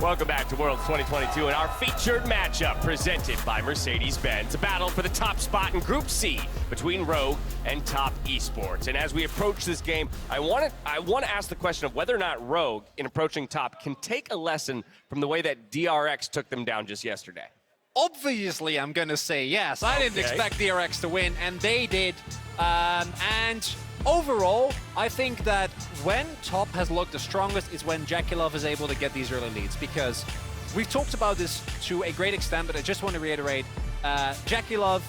Welcome back to Worlds 2022 and our featured matchup presented by Mercedes-Benz. A battle for the top spot in Group C between Rogue and Top Esports. And as we approach this game, I want to ask the question of whether or not Rogue, in approaching Top, can take a lesson from the way that DRX took them down just yesterday. Obviously, I'm going to say yes. I didn't expect DRX to win, and they did. And overall, I think that when Top has looked the strongest is when JackeyLove is able to get these early leads, because we've talked about this to a great extent, but I just want to reiterate, JackeyLove,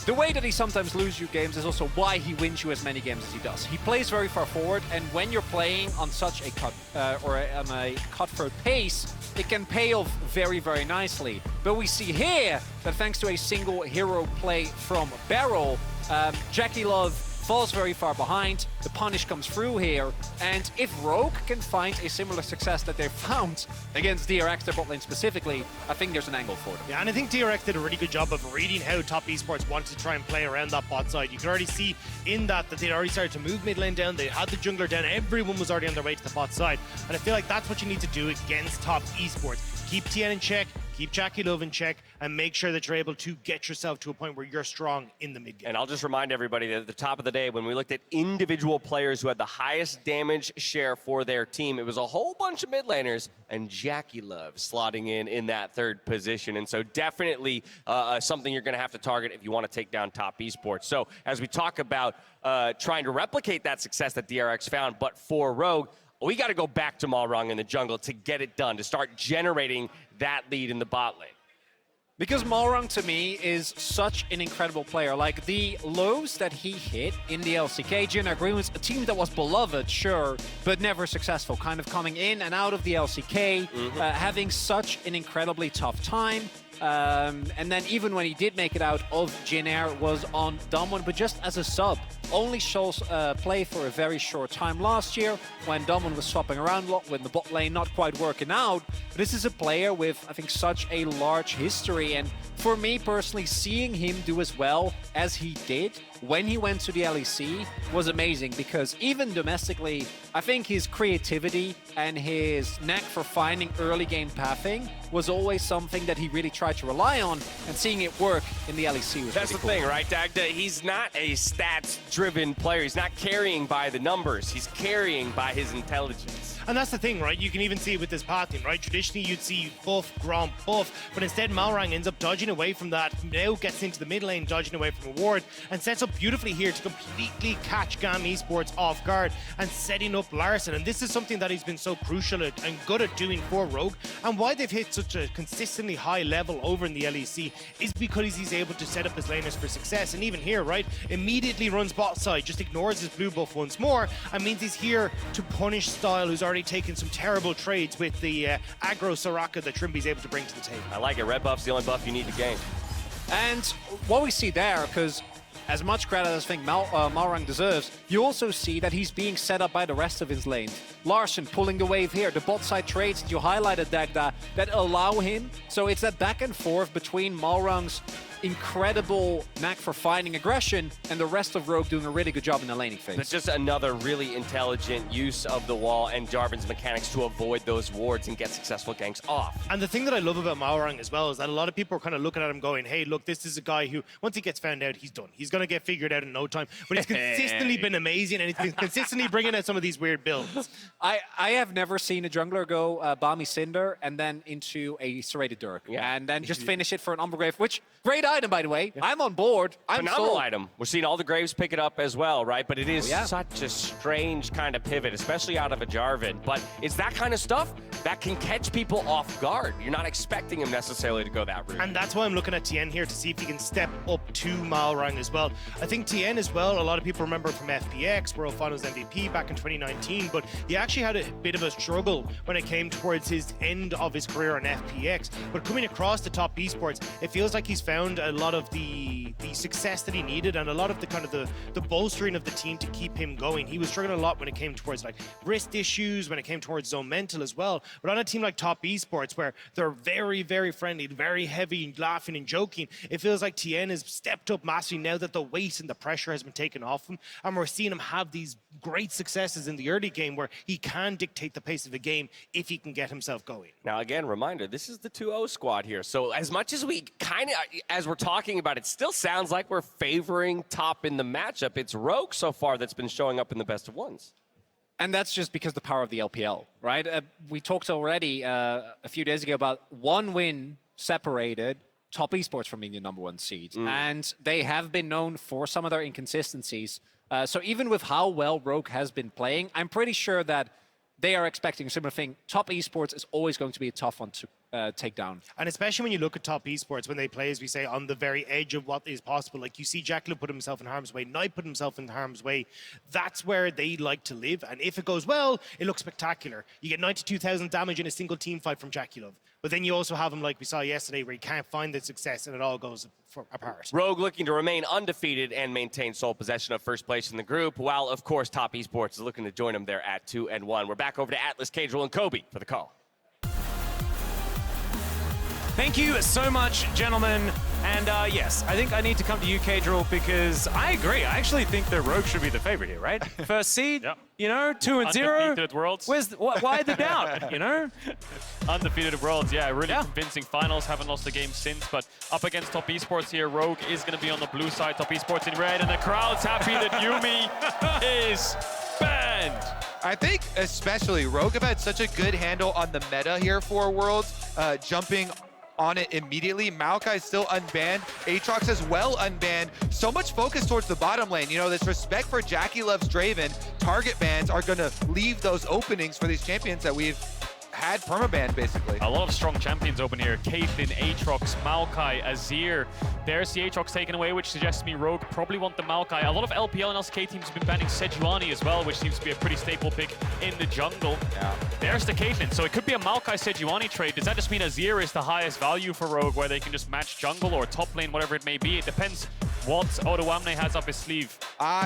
the way that he sometimes loses you games is also why he wins you as many games as he does. He plays very far forward, and when you're playing on such a on a cutthroat pace, it can pay off very, very nicely. But we see here that thanks to a single hero play from Barrel, JackeyLove falls very far behind, the punish comes through here, and if Rogue can find a similar success that they've found against DRX, their bot lane specifically, I think there's an angle for them. Yeah, and I think DRX did a really good job of reading how Top Esports wanted to try and play around that bot side. You can already see in that they'd already started to move mid lane down, they had the jungler down, everyone was already on their way to the bot side. And I feel like that's what you need to do against Top Esports. Keep Tian in check, keep JackeyLove in check, and make sure that you're able to get yourself to a point where you're strong in the mid game. And I'll just remind everybody that at the top of the day, when we looked at individual players who had the highest damage share for their team, it was a whole bunch of mid laners, and JackeyLove slotting in that third position. And so definitely something you're going to have to target if you want to take down Top Esports. So as we talk about trying to replicate that success that DRX found, but for Rogue, we got to go back to Malrang in the jungle to get it done, to start generating that lead in the bot lane. Because Malrang, to me, is such an incredible player. Like, the lows that he hit in the LCK, Gnar Agreements, a team that was beloved, sure, but never successful, kind of coming in and out of the LCK, having such an incredibly tough time. And then even when he did make it out of Gnar, was on Damwon, but just as a sub. Only shows play for a very short time last year when Damwon was swapping around a lot, when the bot lane not quite working out. But this is a player with, I think, such a large history. And for me personally, seeing him do as well as he did when he went to the LEC was amazing, because even domestically, I think his creativity and his knack for finding early game pathing was always something that he really tried to rely on, and seeing it work in the LEC was That's really the thing, right, Dagda? He's not a stats-driven player. He's not carrying by the numbers. He's carrying by his intelligence. And that's the thing, right? You can even see it with this pathing, right? Traditionally, you'd see buff, Gromp, buff, but instead Malrang ends up dodging away from that, now gets into the mid lane, dodging away from a ward, and sets up beautifully here to completely catch GAM Esports off guard and setting up Larssen. And this is something that he's been so crucial at and good at doing for Rogue, and why they've hit such a consistently high level over in the LEC is because he's able to set up his laners for success. And even here, right, immediately runs bot side, just ignores his blue buff once more, and means he's here to punish Style, who's already taken some terrible trades with the aggro Soraka that Trymbi's able to bring to the table. I like it. Red buff's the only buff you need to gain. And what we see there, because as much credit as I think Malrang deserves, you also see that he's being set up by the rest of his lane. Larssen pulling the wave here, the bot side trades that you highlighted, Dagda, that allow him. So it's that back and forth between Malrang's incredible knack for finding aggression and the rest of Rogue doing a really good job in the laning phase. It's just another really intelligent use of the wall and Jarvan's mechanics to avoid those wards and get successful ganks off. And the thing that I love about Malrang as well is that a lot of people are kind of looking at him going, hey, look, this is a guy who, once he gets found out, he's done. He's going to get figured out in no time. But he's consistently been amazing, and he's been consistently bringing out some of these weird builds. I have never seen a jungler go Balmy Cinder and then into a Serrated Dirk. Yeah. And then just finish it for an Umbra Grave, which, great item, by the way. Yeah. I'm on board. I'm Phenomenal sold. item. We're seeing all the Graves pick it up as well, right? But it is such a strange kind of pivot, especially out of a Jarvan. But it's that kind of stuff that can catch people off guard. You're not expecting him necessarily to go that route. And that's why I'm looking at Tian here to see if he can step up to Malrang as well. I think Tian as well, a lot of people remember from FPX, World Finals MVP back in 2019, but he actually had a bit of a struggle when it came towards his end of his career on FPX. But coming across the Top Esports, it feels like he's found a lot of the the success that he needed and a lot of the kind of the bolstering of the team to keep him going. He was struggling a lot when it came towards like wrist issues, when it came towards zone mental as well. But on a team like Top Esports, where they're very, very friendly, very heavy and laughing and joking, it feels like Tian has stepped up massively now that the weight and the pressure has been taken off him, and we're seeing him have these great successes in the early game where he can dictate the pace of the game if he can get himself going. Now, again, reminder, this is the 2-0 squad here. So as much as we kind of, as we're talking about, it still sounds like we're favoring Top in the matchup. It's Rogue so far that's been showing up in the best of ones. And that's just because the power of the LPL, right? We talked already a few days ago about one win separated Top Esports from being the #1 seed. And they have been known for some of their inconsistencies. So even with how well Rogue has been playing, I'm pretty sure that they are expecting a similar thing. Top Esports is always going to be a tough one to take down. And especially when you look at Top Esports, when they play, as we say, on the very edge of what is possible. Like you see JackeyLove put himself in harm's way, Knight put himself in harm's way. That's where they like to live. And if it goes well, it looks spectacular. You get 92,000 damage in a single team fight from JackeyLove. But then you also have him like we saw yesterday where he can't find the success and it all goes apart. Rogue looking to remain undefeated and maintain sole possession of first place in the group, while, of course, Top Esports is looking to join them there at 2-1. We're back over to Atlas, Cajal, and Kobe for the call. Thank you so much, gentlemen. And yes, I think I need to come to you, Cajal, because I agree. I actually think that Rogue should be the favorite here, right? First seed, Yep. you know, 2-0. Undefeated at Worlds. Why the doubt, you know? Undefeated at Worlds, yeah, really convincing finals. Haven't lost a game since, but up against Top Esports here. Rogue is going to be on the blue side, Top Esports in red, and the crowd's happy that Yuumi is banned. I think especially Rogue have had such a good handle on the meta here for Worlds, jumping on it immediately. Maokai still unbanned. Aatrox as well unbanned. So much focus towards the bottom lane. You know, this respect for JackeyLove's Draven. Target bans are going to leave those openings for these champions that we've had permaban, basically. A lot of strong champions open here. Caitlyn, Aatrox, Maokai, Azir. There's the Aatrox taken away, which suggests to me Rogue probably want the Maokai. A lot of LPL and LCK teams have been banning Sejuani as well, which seems to be a pretty staple pick in the jungle. Yeah. There's the Caitlyn. So it could be a Maokai Sejuani trade. Does that just mean Azir is the highest value for Rogue, where they can just match jungle or top lane, whatever it may be? It depends what Odoamne has up his sleeve.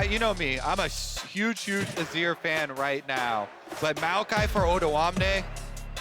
You know me. I'm a huge Azir fan right now. But Maokai for Odoamne,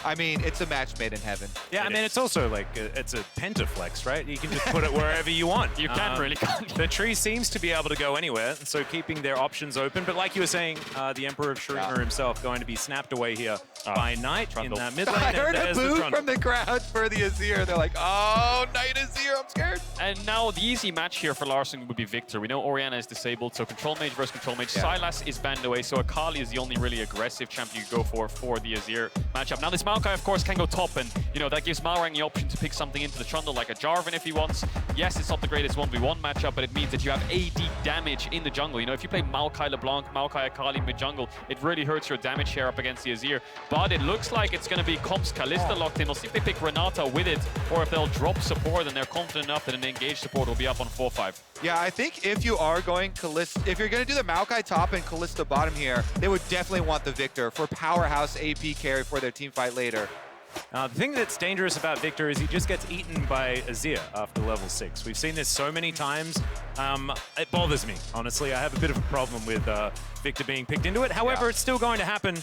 I mean, it's a match made in heaven. Yeah, I mean, it's also like, it's a pentaflex, right? You can just put it wherever you want. You can really, can't you? The tree seems to be able to go anywhere, so keeping their options open. But like you were saying, the Emperor of Shriner himself going to be snapped away here by Knight Trundle. in that mid lane. I heard a There's the boo Trundle. from the crowd for the Azir. They're like, oh, Knight Azir, I'm scared. And now the easy match here for Larssen would be Viktor. We know Orianna is disabled, so Control Mage versus Control Mage. Sylas is banned away, so Akali is the only really aggressive champion you can go for the Azir matchup. Now this Maokai, of course, can go top, and you know that gives Malrang the option to pick something into the Trundle like a Jarvan if he wants. Yes, it's not the greatest 1v1 matchup, but it means that you have AD damage in the jungle. You know, if you play Maokai LeBlanc, Maokai Akali mid-jungle, it really hurts your damage share up against the Azir. But it looks like it's going to be Comps Kalista locked in. We'll see if they pick Renata with it, or if they'll drop support and they're confident enough that an engaged support will be up on 4-5. Yeah, I think if you are going Kalista, if you're going to do the Maokai top and Kalista bottom here, they would definitely want the Viktor for powerhouse AP carry for their team fight later. The thing that's dangerous about Viktor is he just gets eaten by Azir after level 6. We've seen this so many times. It bothers me, honestly. I have a bit of a problem with Viktor being picked into it. However, it's still going to happen,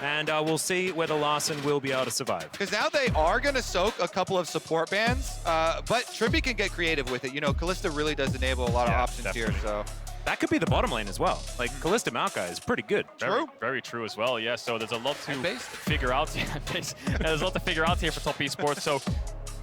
and we'll see whether Larssen will be able to survive. Because now they are going to soak a couple of support bans, but Trymbi can get creative with it. You know, Kalista really does enable a lot of options definitely. here, so... That could be the bottom lane as well. Like, Kalista Maokai is pretty good. True. Very true as well, yeah. So there's a lot to based. figure out. There's a lot to figure out here for Top Esports. So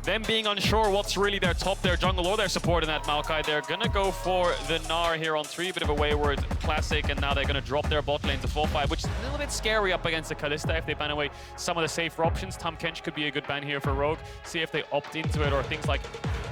them being unsure what's really their top, their jungle, or their support in that Maokai, they're going to go for the Gnar here on 3, bit of a Wayward classic, and now they're going to drop their bot lane to 4-5, which is a little bit scary up against the Kalista if they ban away some of the safer options. Tahm Kench could be a good ban here for Rogue. See if they opt into it, or things like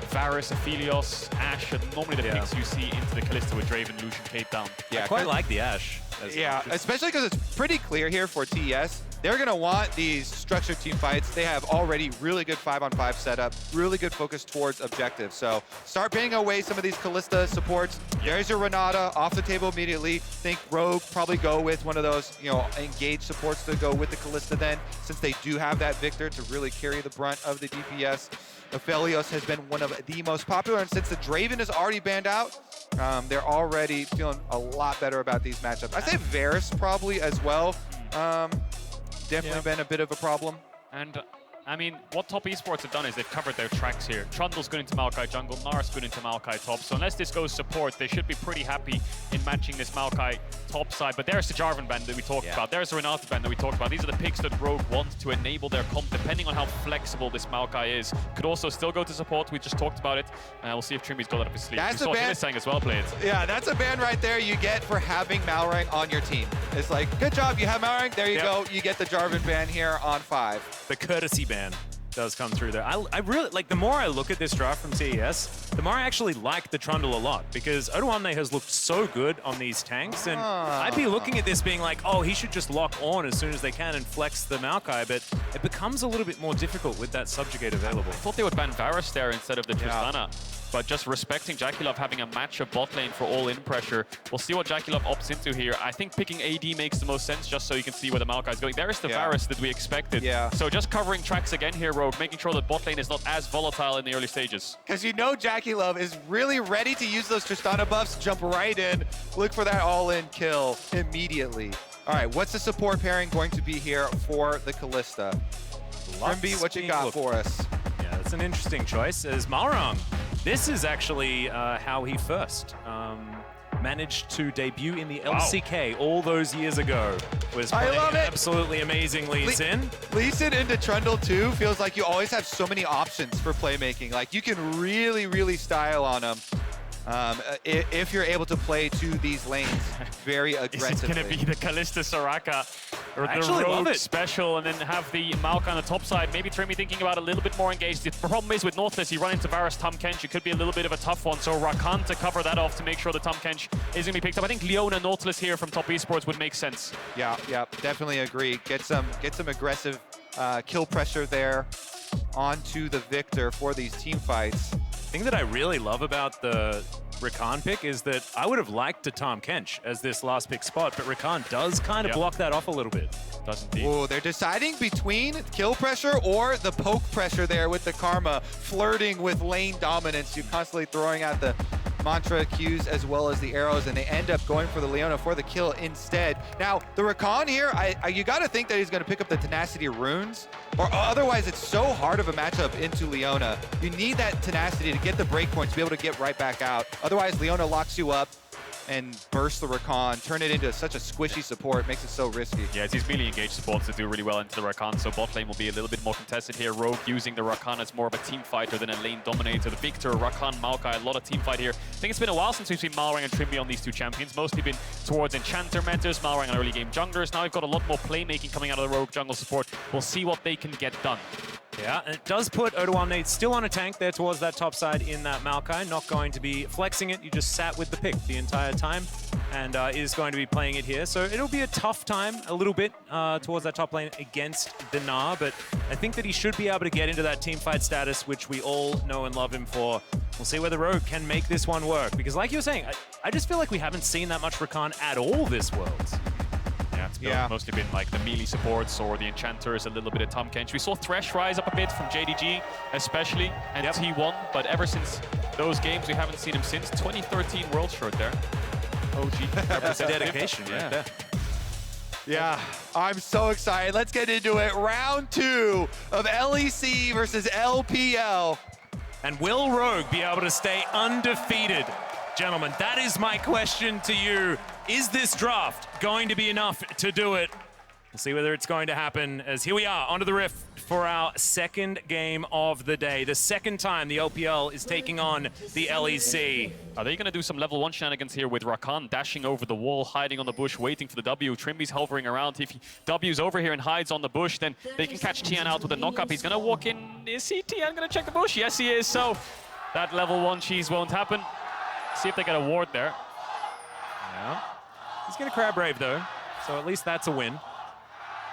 Varus, Aphelios, Ashe, and normally the picks you see into the Kalista with Draven, Lucian, Kate down. Yeah, I quite like the Ashe. as Yeah, especially because it's pretty clear here for TES. They're going to want these structured team fights. They have already really good 5-on-5 setup, really good focus towards objectives. So start banning away some of these Kalista supports. There's your Renata off the table immediately. Think Rogue probably go with one of those, you know, engaged supports to go with the Kalista then, since they do have that Viktor to really carry the brunt of the DPS. Aphelios has been one of the most popular, and since the Draven is already banned out, they're already feeling a lot better about these matchups. I say Varus probably as well. Definitely been a bit of a problem. And I mean, what Top Esports have done is they've covered their tracks here. Trundle's good into Maokai jungle, Gnar's good into Maokai top. So unless this goes support, they should be pretty happy in matching this Maokai top side. But there's the Jarvan band that we talked about. There's the Renata band that we talked about. These are the picks that Rogue wants to enable their comp, depending on how flexible this Maokai is. Could also still go to support. We just talked about it. We'll see if Trymbi's got that up his sleeve. That's we a saw ban saying as well played. Yeah, that's a ban right there you get for having Malrang on your team. It's like, good job, you have Malrang. There you go. You get the Jarvan ban here on 5. the courtesy ban does come through there. I really, like, the more I look at this draft from TES, the more I actually like the Trundle a lot, because Odoamne has looked so good on these tanks, and I'd be looking at this being like, oh, he should just lock on as soon as they can and flex the Maokai, but it becomes a little bit more difficult with that subjugate available. I thought they would ban Varus there instead of the Tristana. But just respecting JackeyLove having a match of bot lane for all-in pressure. We'll see what JackeyLove opts into here. I think picking AD makes the most sense, just so you can see where the Maokai is going. There's the Varus that we expected. So just covering tracks again here, Rogue, making sure that bot lane is not as volatile in the early stages. Because you know JackeyLove is really ready to use those Tristana buffs, jump right in, look for that all-in kill immediately. All right, what's the support pairing going to be here for the Kalista? Trymbi, what you got for us? Yeah, that's an interesting choice. As Malrang, this is actually how he first managed to debut in the LCK all those years ago. Was playing absolutely amazing LeeSin. LeeSin into Trundle too feels like you always have so many options for playmaking. Like you can really style on him. If you're able to play to these lanes very aggressively. Is it going to be the Kalista Soraka or the Rogue special and then have the Maokai on the top side? Maybe Trymbi thinking about a little bit more engaged. The problem is with Nautilus, you run into Varus Tahm Kench. It could be a little bit of a tough one. So Rakan to cover that off to make sure the Tahm Kench is going to be picked up. I think Leona Nautilus here from Top Esports would make sense. Yeah, definitely agree. Get some aggressive kill pressure there onto the Viktor for these team fights. The thing that I really love about the Rakan pick is that I would have liked a Tahm Kench as this last pick spot, but Rakan does kind of block that off a little bit. Does indeed. Oh, they're deciding between kill pressure or the poke pressure there with the Karma, flirting with lane dominance. You're constantly throwing out the mantra Qs as well as the arrows, and they end up going for the Leona for the kill instead. Now, the Rakan here, you got to think that he's going to pick up the Tenacity runes, or otherwise it's so hard of a matchup into Leona. You need that Tenacity to get the breakpoints to be able to get right back out. Otherwise, Leona locks you up and burst the Rakan, turn it into such a squishy support, makes it so risky. Yeah, it's these melee engaged supports that do really well into the Rakan, so bot lane will be a little bit more contested here. Rogue using the Rakan as more of a team fighter than a lane dominator. The Viktor, Rakan, Maokai, a lot of team fight here. I think it's been a while since we've seen Malrang and Trymbi on these two champions, mostly been towards Enchanter metas, Malrang on early game junglers. Now we've got a lot more playmaking coming out of the Rogue jungle support. We'll see what they can get done. Yeah, and it does put Odoamne still on a tank there towards that top side in that Maokai. Not going to be flexing it. You just sat with the pick the entire time and is going to be playing it here. So it'll be a tough time a little bit towards that top lane against the Gnar, but I think that he should be able to get into that team fight status, which we all know and love him for. We'll see whether Rogue can make this one work, because like you were saying, I just feel like we haven't seen that much Rakan at all this Worlds. Yeah, it's mostly been like the melee supports or the enchanters, a little bit of Tahm Kench. We saw Thresh rise up a bit from JDG especially, and T1, but ever since those games, we haven't seen him since. 2013 World shirt there. OG. That's a dedication right there. Yeah, I'm so excited. Let's get into it. Round 2 of LEC versus LPL. And will Rogue be able to stay undefeated? Gentlemen, that is my question to you. Is this draft going to be enough to do it? We'll see whether it's going to happen, as here we are onto the Rift for our second game of the day. The second time the LPL is taking on the LEC. Are they going to do some level 1 shenanigans here with Rakan dashing over the wall, hiding on the bush, waiting for the W? Trymbi's hovering around. If W's over here and hides on the bush, then they can catch Tian out with a knock-up. He's going to walk in. Is he Tian going to check the bush? Yes, he is. So that level 1 cheese won't happen. See if they get a ward there. Yeah. He's going to crab brave though, so at least that's a win.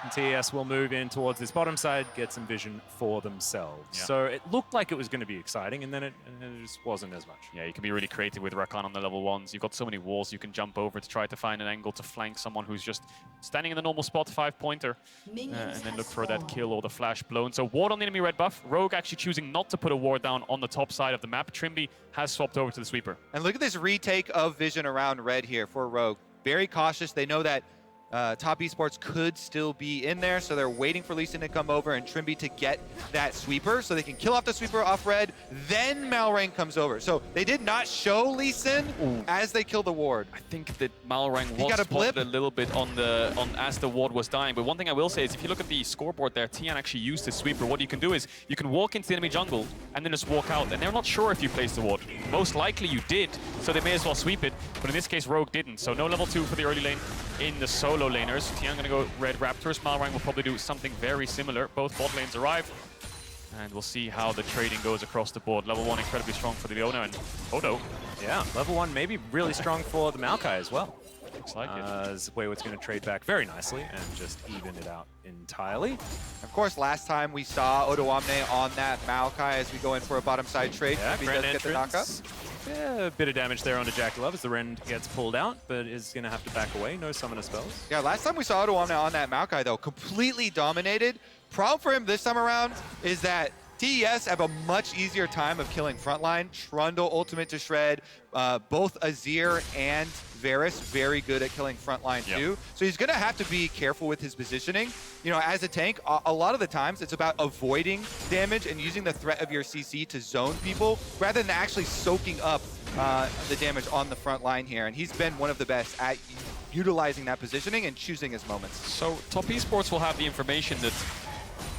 And TES will move in towards this bottom side, get some vision for themselves. Yeah. So it looked like it was going to be exciting, and then it just wasn't as much. Yeah, you can be really creative with Rakan on the level 1s. You've got so many walls you can jump over to try to find an angle to flank someone who's just standing in the normal spot, 5-pointer, and then look for that kill or the flash blown. So ward on the enemy red buff. Rogue actually choosing not to put a ward down on the top side of the map. Trymbi has swapped over to the sweeper. And look at this retake of vision around red here for Rogue. Very cautious. They know that Top Esports could still be in there, so they're waiting for LeeSin to come over and Trymbi to get that sweeper so they can kill off the sweeper off red. Then Malrang comes over. So they did not show LeeSin as they kill the ward. I think that Malrang was got a blip. spotted a little bit on as the ward was dying. But one thing I will say is if you look at the scoreboard there, Tian actually used his sweeper. What you can do is you can walk into the enemy jungle and then just walk out. And they're not sure if you placed the ward. Most likely you did, so they may as well sweep it. But in this case, Rogue didn't. So no level 2 for the early lane in the solo laners. Tian gonna go red Raptors. Malrang will probably do something very similar. Both bot lanes arrive. And we'll see how the trading goes across the board. Level 1 incredibly strong for the Leona and Odo. Yeah, level 1 maybe really strong for the Maokai as well. Looks like it. As Wayward's going to trade back very nicely and just even it out entirely. Of course, last time we saw Odoamne on that Maokai as we go in for a bottom side trade. Yeah, If he does grand get the knockup. entrance. Yeah, a bit of damage there onto JackeyLove as the Rend gets pulled out, but is going to have to back away. No summoner spells. Yeah, last time we saw Odoamne on that Maokai, though, completely dominated. Problem for him this time around is that TES have a much easier time of killing frontline. Trundle, ultimate to shred. Both Azir and Varus very good at killing frontline too. So he's going to have to be careful with his positioning. You know, as a tank, a lot of the times it's about avoiding damage and using the threat of your CC to zone people rather than actually soaking up the damage on the front line here. And he's been one of the best at utilizing that positioning and choosing his moments. So Top Esports will have the information that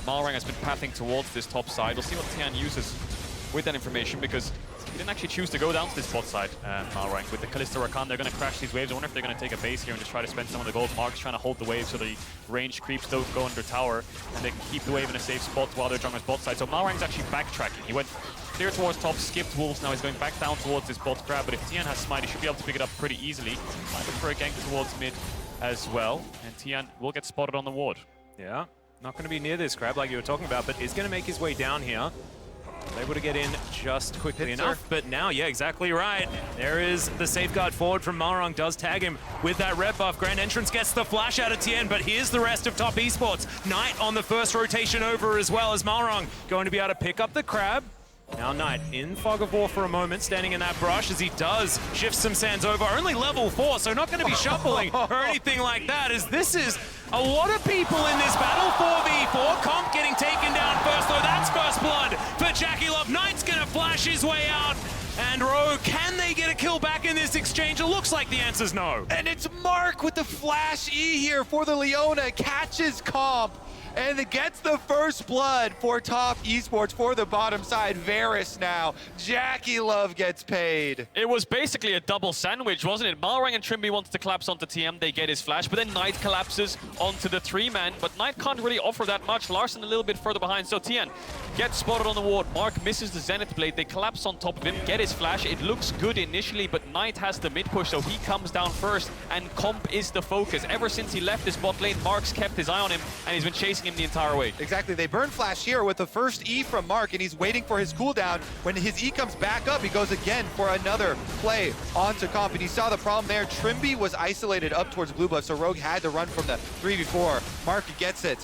Malrang has been pathing towards this top side. We'll see what Tian uses with that information because he didn't actually choose to go down to this bot side, Malrang. With the Kalista Rakan, they're going to crash these waves. I wonder if they're going to take a base here and just try to spend some of the gold. Mark's trying to hold the wave so the range creeps don't go under tower and they can keep the wave in a safe spot while they're jungler's bot side. So Malrang's actually backtracking. He went clear towards top, skipped wolves, now he's going back down towards this bot grab. But if Tian has smite, he should be able to pick it up pretty easily. Might look for a gank towards mid as well. And Tian will get spotted on the ward. Yeah, not going to be near this crab like you were talking about, but is going to make his way down here. Able to get in just quickly enough, but now, yeah, exactly right. There is the safeguard forward from Malrang, does tag him with that red buff. Grand Entrance gets the flash out of Tian, but here's the rest of Top Esports. Knight on the first rotation over as well as Malrang going to be able to pick up the crab. Now Knight in fog of war for a moment, standing in that brush as he does shift some sands over. Only level 4, so not going to be shuffling or anything like that, as this is a lot of people in this battle. 4v4, Comp getting taken down first, though that's first blood for JackeyLove. Knight's going to flash his way out. And Rogue, can they get a kill back in this exchange? It looks like the answer's no. And it's Mark with the flash E here for the Leona, catches Comp. And it gets the first blood for Top Esports for the bottom side. Varus now. JackeyLove gets paid. It was basically a double sandwich, wasn't it? Malrang and Trymbi wanted to collapse onto TM. They get his flash, but then Knight collapses onto the 3-man. But Knight can't really offer that much. Larssen a little bit further behind. So Tian gets spotted on the ward. Mark misses the Zenith Blade. They collapse on top of him, get his flash. It looks good initially, but Knight has the mid push, so he comes down first. And Comp is the focus. Ever since he left this bot lane, Mark's kept his eye on him, and he's been chasing him the entire way. Exactly. They burn flash here with the first E from Mark, and he's waiting for his cooldown. When his E comes back up, he goes again for another play onto Comp, and he saw the problem there. Trymbi was isolated up towards blue buff, so Rogue had to run from the 3v4. Mark gets it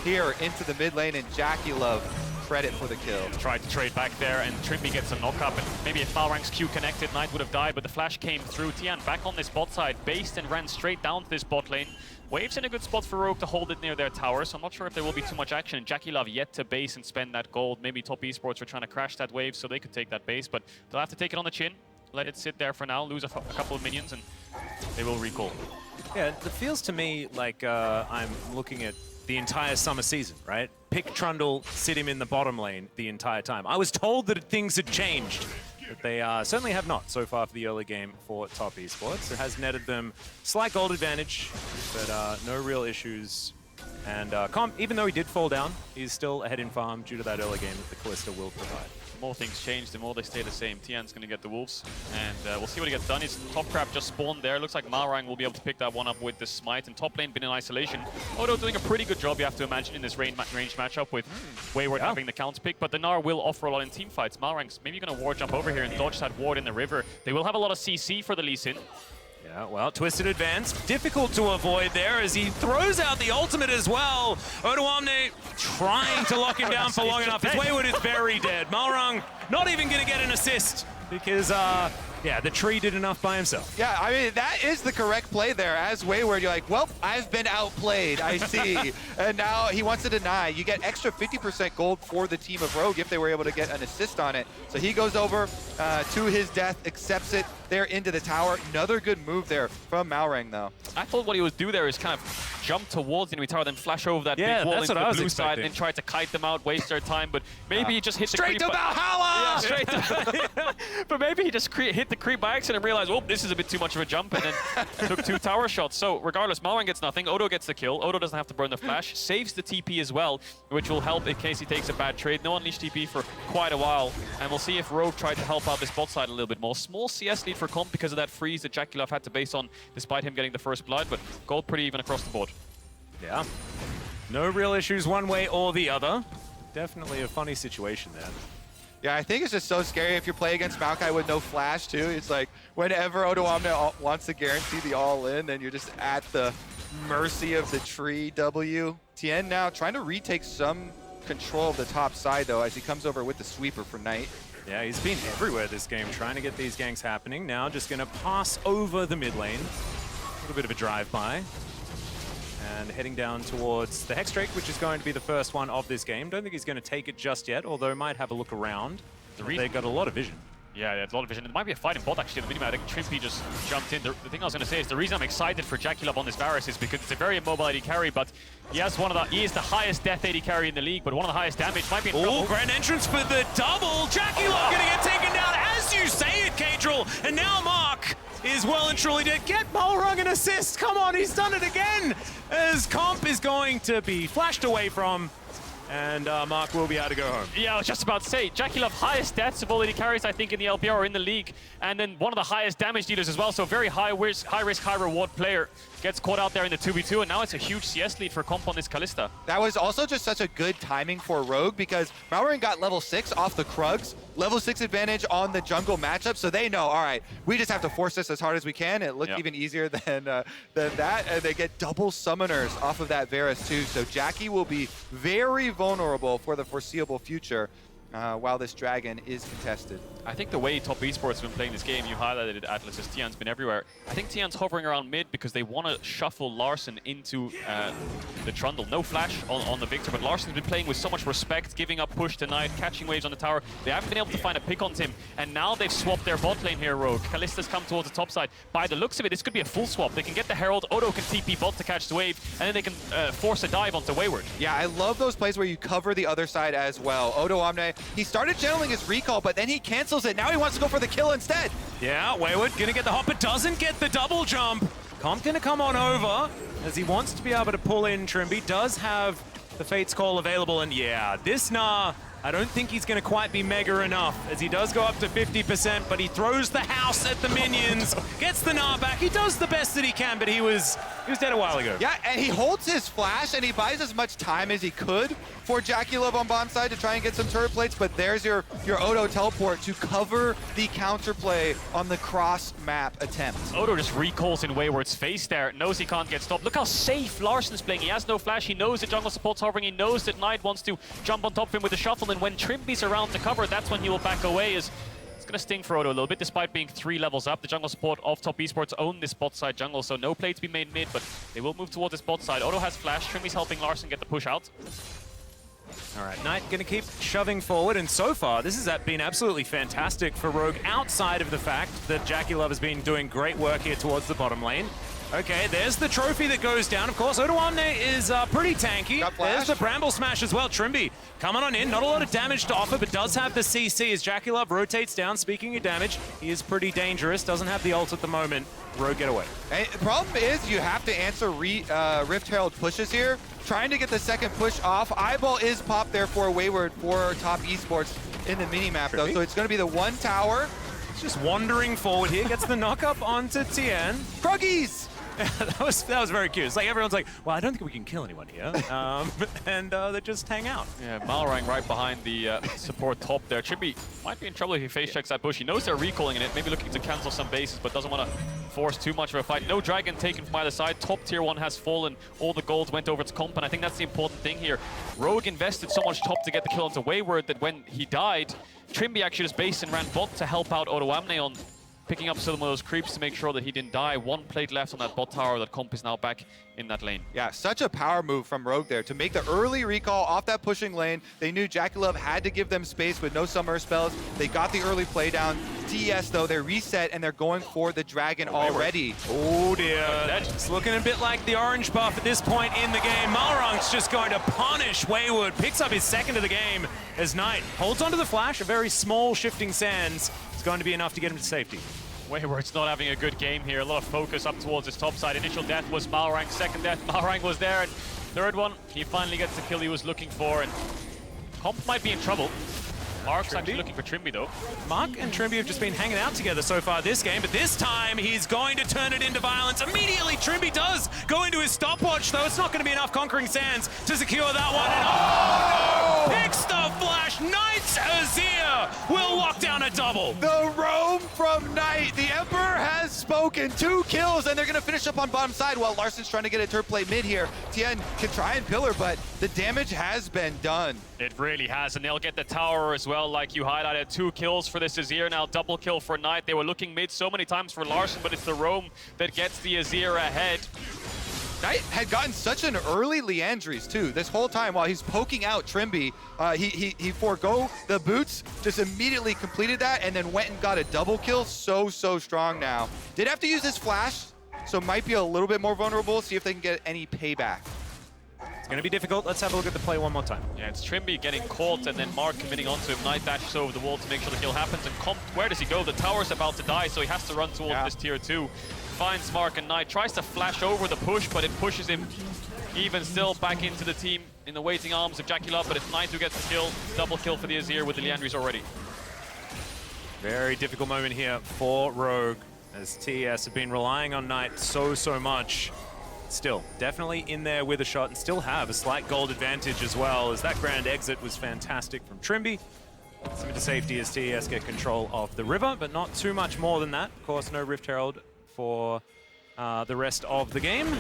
here into the mid lane, and JackeyLove credit for the kill. Tried to trade back there, and Trymbi gets a knock-up, and maybe if Malrang's Q connected, Knight would have died, but the flash came through. Tian back on this bot side, based and ran straight down to this bot lane. Wave's in a good spot for Rogue to hold it near their tower, so I'm not sure if there will be too much action. JackeyLove yet to base and spend that gold. Maybe Top Esports are trying to crash that wave so they could take that base, but they'll have to take it on the chin, let it sit there for now, lose a couple of minions, and they will recall. Yeah, it feels to me like I'm looking at the entire summer season, right? Pick Trundle, sit him in the bottom lane the entire time. I was told that things had changed, but they certainly have not so far for the early game for Top Esports. It has netted them slight gold advantage, but no real issues. And Comp, even though he did fall down, he's still ahead in farm due to that early game that the Kalista will provide. the more things change, the more they stay the same. Tian's going to get the wolves, and we'll see what he gets done. His top crab just spawned there. Looks like Malrang will be able to pick that one up with the smite, and top lane been in isolation. Odo doing a pretty good job, you have to imagine, in this range matchup with Wayward having the counter pick, but the Gnar will offer a lot in team fights. Malrang's maybe going to ward jump over here and dodge that ward in the river. They will have a lot of CC for the LeeSin. Yeah, well, twisted advance, difficult to avoid there as he throws out the ultimate as well. Odoamne trying to lock him down for long enough. His Wayward is very dead. Malrang not even going to get an assist because, yeah, the tree did enough by himself. Yeah, I mean, that is the correct play there. As Wayward, you're like, well, I've been outplayed, I see. And now he wants to deny. You get extra 50% gold for the team of Rogue if they were able to get an assist on it. So he goes over to his death, accepts it. They're into the tower. Another good move there from Malrang, though. I thought what he would do there is kind of jump towards the enemy tower, then flash over that big wall into the blue side and try to kite them out, waste their time. But maybe he just hit the creep. Straight to Valhalla! Yeah, straight to But maybe he just hit the creep by accident and realized, oh, this is a bit too much of a jump, and then took 2 tower shots. So regardless, Malrang gets nothing. Odo gets the kill. Odo doesn't have to burn the flash. Saves the TP as well, which will help in case he takes a bad trade. No unleashed TP for quite a while. And we'll see if Rogue tried to help out this bot side a little bit more. Small CS lead for comp because of that freeze that JackeyLove had to base on despite him getting the first blood, but gold pretty even across the board. Yeah, no real issues one way or the other. Definitely a funny situation there. Yeah, I think it's just so scary if you're playing against Maokai with no flash, too. It's like, whenever Odoamne wants to guarantee the all-in, then you're just at the mercy of the tree W. Tian now trying to retake some control of the top side, though, as he comes over with the sweeper for Knight. Yeah, he's been everywhere this game, trying to get these ganks happening. Now just going to pass over the mid lane. A little bit of a drive-by. And heading down towards the Hexdrake, which is going to be the first one of this game. Don't think he's going to take it just yet, although might have a look around. They've got a lot of vision. Yeah, there's a lot of vision. There might be a fight in bot actually. I think Trymbi just jumped in. The thing I was going to say is the reason I'm excited for JackeyLove on this Varus is because it's a very immobile AD carry, but he is the highest death AD carry in the league, but one of the highest damage. Might be in trouble. Oh, grand entrance for the double. JackeyLove going to get taken down as you say it, Kadril. And now Mark is well and truly dead. Get Malrang an assist. Come on, he's done it again. As Comp is going to be flashed away from. And Mark will be able to go home. Yeah, I was just about to say, JackeyLove highest deaths of all AD carries, I think, in the LPR or in the league, and then one of the highest damage dealers as well, so very high risk, high reward player. Gets caught out there in the 2v2, and now it's a huge CS lead for comp on this Kalista. That was also just such a good timing for Rogue because Malrang got level 6 off the Krugs, level 6 advantage on the jungle matchup, so they know, all right, we just have to force this as hard as we can. It looked even easier than that, and they get double summoners off of that Varus too, so Jackie will be very vulnerable for the foreseeable future while this dragon is contested. I think the way top esports have been playing this game, you highlighted it, Atlas, as Tian's been everywhere. I think Tian's hovering around mid because they want to shuffle Larssen into the Trundle. No flash on the Viktor, but Larssen's been playing with so much respect, giving up push tonight, catching waves on the tower. They haven't been able to find a pick on Tim, and now they've swapped their bot lane here, Rogue. Kalista's come towards the top side. By the looks of it, this could be a full swap. They can get the Herald, Odo can TP bot to catch the wave, and then they can force a dive onto Wayward. Yeah, I love those plays where you cover the other side as well. Odoamne, he started channeling his recall, but then he cancels it. Now he wants to go for the kill instead. Yeah, Wayward gonna get the hop, but doesn't get the double jump. Comp gonna come on over as he wants to be able to pull in Trymbi. Does have the Fate's Call available, and yeah, this Gnar, I don't think he's going to quite be mega enough, as he does go up to 50%, but he throws the house at the minions, gets the Gnar back. He does the best that he can, but he was dead a while ago. Yeah, and he holds his flash, and he buys as much time as he could for JackeyLove on bottom side to try and get some turret plates, but there's your Odo teleport to cover the counterplay on the cross map attempt. Odo just recalls in Wayward's face there, knows he can't get stopped. Look how safe Larsen's playing. He has no flash, he knows the jungle support's hovering, he knows that Knight wants to jump on top of him with the shuffle, and when Trymbi's around to cover, that's when he will back away. It's going to sting for Odo a little bit, despite being 3 levels up. The jungle support of top esports own this bot side jungle, so no plates be made mid, but they will move towards this bot side. Odo has flash, Trymbi's helping Larssen get the push out. All right, Knight going to keep shoving forward, and so far this has been absolutely fantastic for Rogue, outside of the fact that JackeyLove has been doing great work here towards the bottom lane. Okay, there's the trophy that goes down. Of course, Odoamne is pretty tanky. There's the Bramble Smash as well. Trymbi coming on in. Not a lot of damage to offer, but does have the CC as JackeyLove rotates down. Speaking of damage, he is pretty dangerous. Doesn't have the ult at the moment. Rogue get away. And the problem is you have to answer Rift Herald pushes here. Trying to get the second push off. Eyeball is popped there for Wayward for top esports. in the mini-map, though, so it's going to be the one tower. It's just wandering forward here, gets the knock-up onto Tian. Froggies! that was very cute. It's like everyone's like, well, I don't think we can kill anyone here. And they just hang out. Yeah, Malrang right behind the support top there. Trymbi might be in trouble if he face checks that bush. He knows they're recalling it, maybe looking to cancel some bases, but doesn't want to force too much of a fight. No dragon taken from either side. Top tier 1 has fallen. All the golds went over to comp, and I think that's the important thing here. Rogue invested so much top to get the kill onto Wayward that when he died, Trymbi actually just based and ran bot to help out Odoamne on picking up some of those creeps to make sure that he didn't die. One plate left on that bot tower. That comp is now back in that lane. Yeah, such a power move from Rogue there to make the early recall off that pushing lane. They knew JackeyLove had to give them space with no summer spells. They got the early play down. TES, though, they're reset and they're going for the dragon already. Oh dear, it's looking a bit like the orange buff at this point in the game. Malrang's just going to punish Wayward, picks up his second of the game as Knight holds onto the flash. A very small shifting sands is going to be enough to get him to safety. Wayward's not having a good game here. A lot of focus up towards his top side. Initial death was Malrang. Second death, Malrang was there. And third one, he finally gets the kill he was looking for. And comp might be in trouble. Mark's actually looking for Trymbi, though. Mark and Trymbi have just been hanging out together so far this game, but this time he's going to turn it into violence. Immediately, Trymbi does go into his stopwatch, though. It's not going to be enough Conquering Sands to secure that one. And oh, no! Picks the flash. Knight's Azir will lock down a double. The roam from Knight. The Emperor has spoken. 2 kills, and they're going to finish up on bottom side while Larssen's trying to get a turret play mid here. Tian can try and pillar, but the damage has been done. It really has, and they'll get the tower as well, like you highlighted. 2 kills for this Azir now, double kill for Knight. They were looking mid so many times for Larssen, but it's the roam that gets the Azir ahead. Knight had gotten such an early Leandries too. This whole time while he's poking out Trymbi, he forego the boots, just immediately completed that, and then went and got a double kill. So strong now. Did have to use his flash, so might be a little bit more vulnerable. See if they can get any payback. It's going to be difficult. Let's have a look at the play one more time. Yeah, it's Trymbi getting caught and then Mark committing onto him. Knight dashes over the wall to make sure the kill happens. And Comp, where does he go? The tower's about to die, so he has to run towards this tier 2. Finds Mark, and Knight tries to flash over the push, but it pushes him even still back into the team in the waiting arms of JackeyLove. But it's Knight who gets the kill. Double kill for the Azir with the Leandries already. Very difficult moment here for Rogue, as TES have been relying on Knight so much. Still, definitely in there with a shot and still have a slight gold advantage as well, as that grand exit was fantastic from Trymbi. Some into safety as TES get control of the river, but not too much more than that. Of course, no Rift Herald for the rest of the game.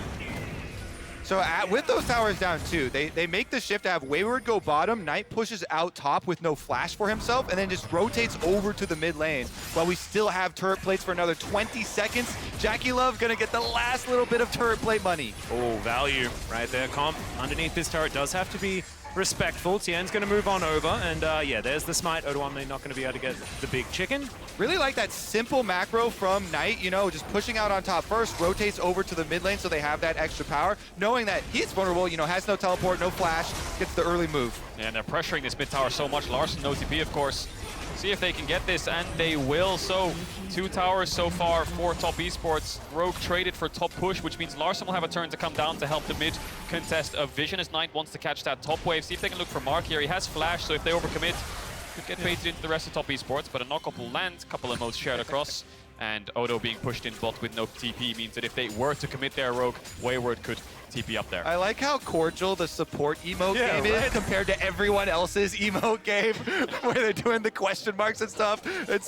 So with those towers down too, they make the shift to have Wayward go bottom, Knight pushes out top with no flash for himself, and then just rotates over to the mid lane while we still have turret plates for another 20 seconds. JackeyLove gonna get the last little bit of turret plate money. Oh, value right there. Comp underneath this turret does have to be respectful. Tian's gonna move on over, and yeah, there's the smite. Odoamne not gonna be able to get the big chicken. Really like that simple macro from Knight, you know, just pushing out on top first, rotates over to the mid lane so they have that extra power, knowing that he's vulnerable, you know, has no teleport, no flash, gets the early move. Yeah, and they're pressuring this mid tower so much. Larssen, no TP, of course. See if they can get this, and they will. So 2 towers so far for top esports. Rogue traded for top push, which means Larssen will have a turn to come down to help the mid contest of Vision, as Knight wants to catch that top wave. See if they can look for Mark here. He has flash, so if they overcommit, could get baited into the rest of top esports, but a knock-up will land. Couple of modes shared across, and Odo being pushed in bot with no TP means that if they were to commit their Rogue, Wayward could TP up there. I like how cordial the support emote game is compared to everyone else's emote game where they're doing the question marks and stuff, and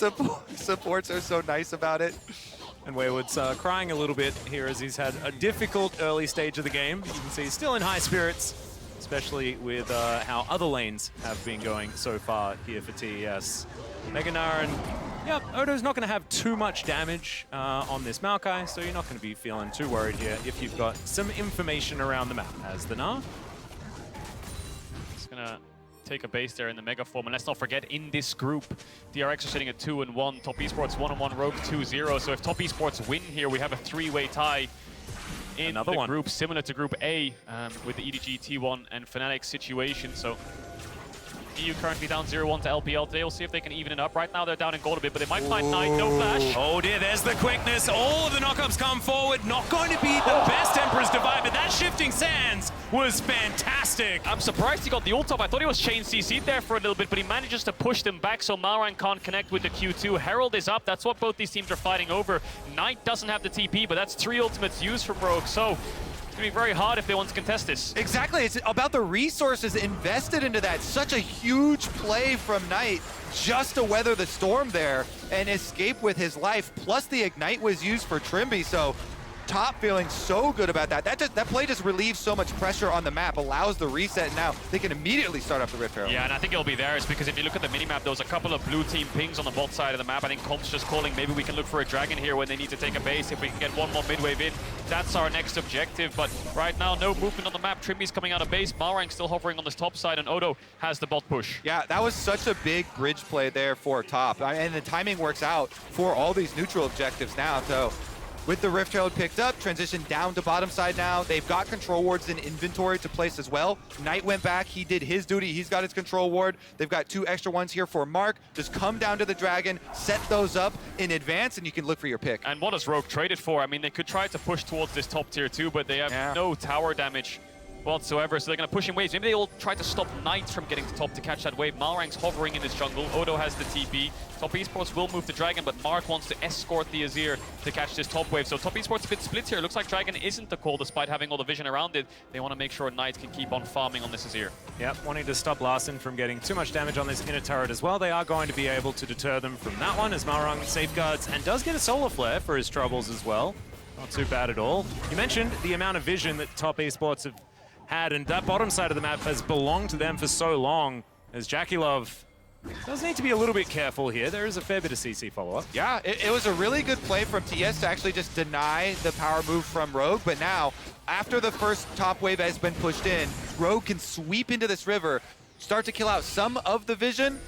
supports are so nice about it. And Wayward's crying a little bit here as he's had a difficult early stage of the game. You can see he's still in high spirits, especially with how other lanes have been going so far here for TES. Gnar, and yeah, Odo's not going to have too much damage on this Maokai, so you're not going to be feeling too worried here if you've got some information around the map as the Gnar. It's going to take a base there in the mega form, and let's not forget, in this group, DRX are sitting at 2-1, top esports 1-1, Rogue 2-0, so if top esports win here, we have a 3-way tie in the group, similar to Group A, with the EDG, T1, and Fnatic situation. So EU currently down 0-1 to LPL. They'll see if they can even it up. Right now they're down in gold a bit, but they might find Knight. No flash. Oh dear, there's the quickness. All of the knockups come forward. Not going to be the best Emperor's Divide, but that shifting sands was fantastic. I'm surprised he got the ult up. I thought he was chain CC'd there for a little bit, but he manages to push them back, so Malrang can't connect with the Q2. Herald is up. That's what both these teams are fighting over. Knight doesn't have the TP, but that's 3 ultimates used from Rogue, so it's going to be very hard if they want to contest this. Exactly, it's about the resources invested into that. Such a huge play from Knight just to weather the storm there and escape with his life. Plus the Ignite was used for Trymbi, so Top feeling so good about that. That play just relieves so much pressure on the map, allows the reset, and now they can immediately start up the Rift Herald. Yeah, and I think it'll be theirs because if you look at the minimap, there was a couple of blue team pings on the bot side of the map. I think Comp's just calling, maybe we can look for a dragon here when they need to take a base. If we can get one more mid-wave in, that's our next objective. But right now, no movement on the map. Trymbi's coming out of base. Malrang still hovering on this top side, and Odo has the bot push. Yeah, that was such a big bridge play there for Top. And the timing works out for all these neutral objectives now. So with the Rift Herald picked up, transition down to bottom side now. They've got control wards in inventory to place as well. Knight went back, he did his duty, he's got his control ward. They've got 2 extra ones here for Mark. Just come down to the dragon, set those up in advance, and you can look for your pick. And what has Rogue traded for? I mean, they could try to push towards this top tier 2, but they have no tower damage whatsoever, so they're going to push in waves. Maybe they'll try to stop Knight from getting to top to catch that wave. Malrang's hovering in this jungle. Odo has the TP. Top Esports will move the Dragon, but Mark wants to escort the Azir to catch this top wave. So Top Esports a bit split here. Looks like Dragon isn't the call despite having all the vision around it. They want to make sure Knight can keep on farming on this Azir. Yep, wanting to stop Larssen from getting too much damage on this inner turret as well. They are going to be able to deter them from that one as Malrang safeguards and does get a solar flare for his troubles as well. Not too bad at all. You mentioned the amount of vision that Top Esports have had, and that bottom side of the map has belonged to them for so long, as JackeyLove does need to be a little bit careful here. There is a fair bit of CC follow-up. Yeah, it was a really good play from TES to actually just deny the power move from Rogue, but now, after the first top wave has been pushed in, Rogue can sweep into this river, start to kill out some of the vision.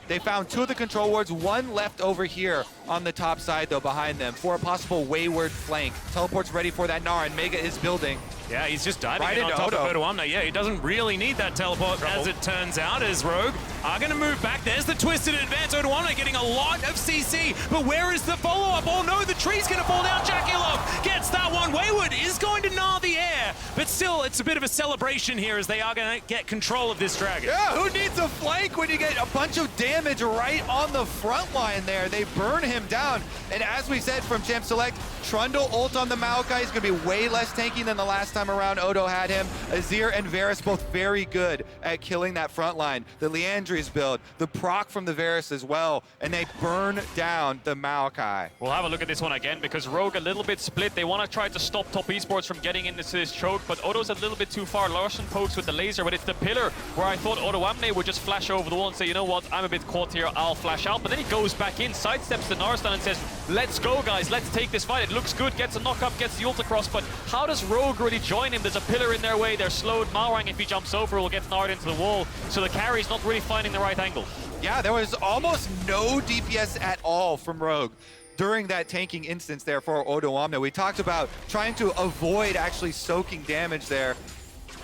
They found 2 of the control wards, 1 left over here on the top side, though, behind them, for a possible Wayward flank. Teleport's ready for that Gnar, and Mega is building. Yeah, he's just diving Right in on into top Odo. of Odoamne. Yeah, he doesn't really need that teleport, as it turns out, as Rogue are going to move back. There's the twisted advance. Odoamne getting a lot of CC, but where is the follow-up? Oh no, the tree's going to fall down. JackeyLove gets that one. Wayward is going to gnaw the air, but still, it's a bit of a celebration here as they are going to get control of this dragon. Yeah, who needs a flank when you get a bunch of damage right on the front line there? They burn him down, and as we said from Champ Select, Trundle ult on the Maokai is going to be way less tanky than the last time around Odo had him. Azir and Varus both very good at killing that front line. The Leandri's build, the proc from the Varus as well, and they burn down the Maokai. We'll have a look at this one again because Rogue a little bit split. They want to try to stop Top Esports from getting into this choke, but Odo's a little bit too far. Larssen pokes with the laser, but it's the pillar where I thought Odoamne would just flash over the wall and say, you know what, I'm a bit caught here, I'll flash out. But then he goes back in, sidesteps the Gnar stun and says, let's go guys, let's take this fight. It looks good, gets a knock up, gets the ult across, but how does Rogue really join him? There's a pillar in their way, they're slowed. Malrang, if he jumps over, will get Gnar'd into the wall, so the carry's not really finding the right angle. Yeah, there was almost no DPS at all from Rogue during that tanking instance there for Odoamne. We talked about trying to avoid actually soaking damage there,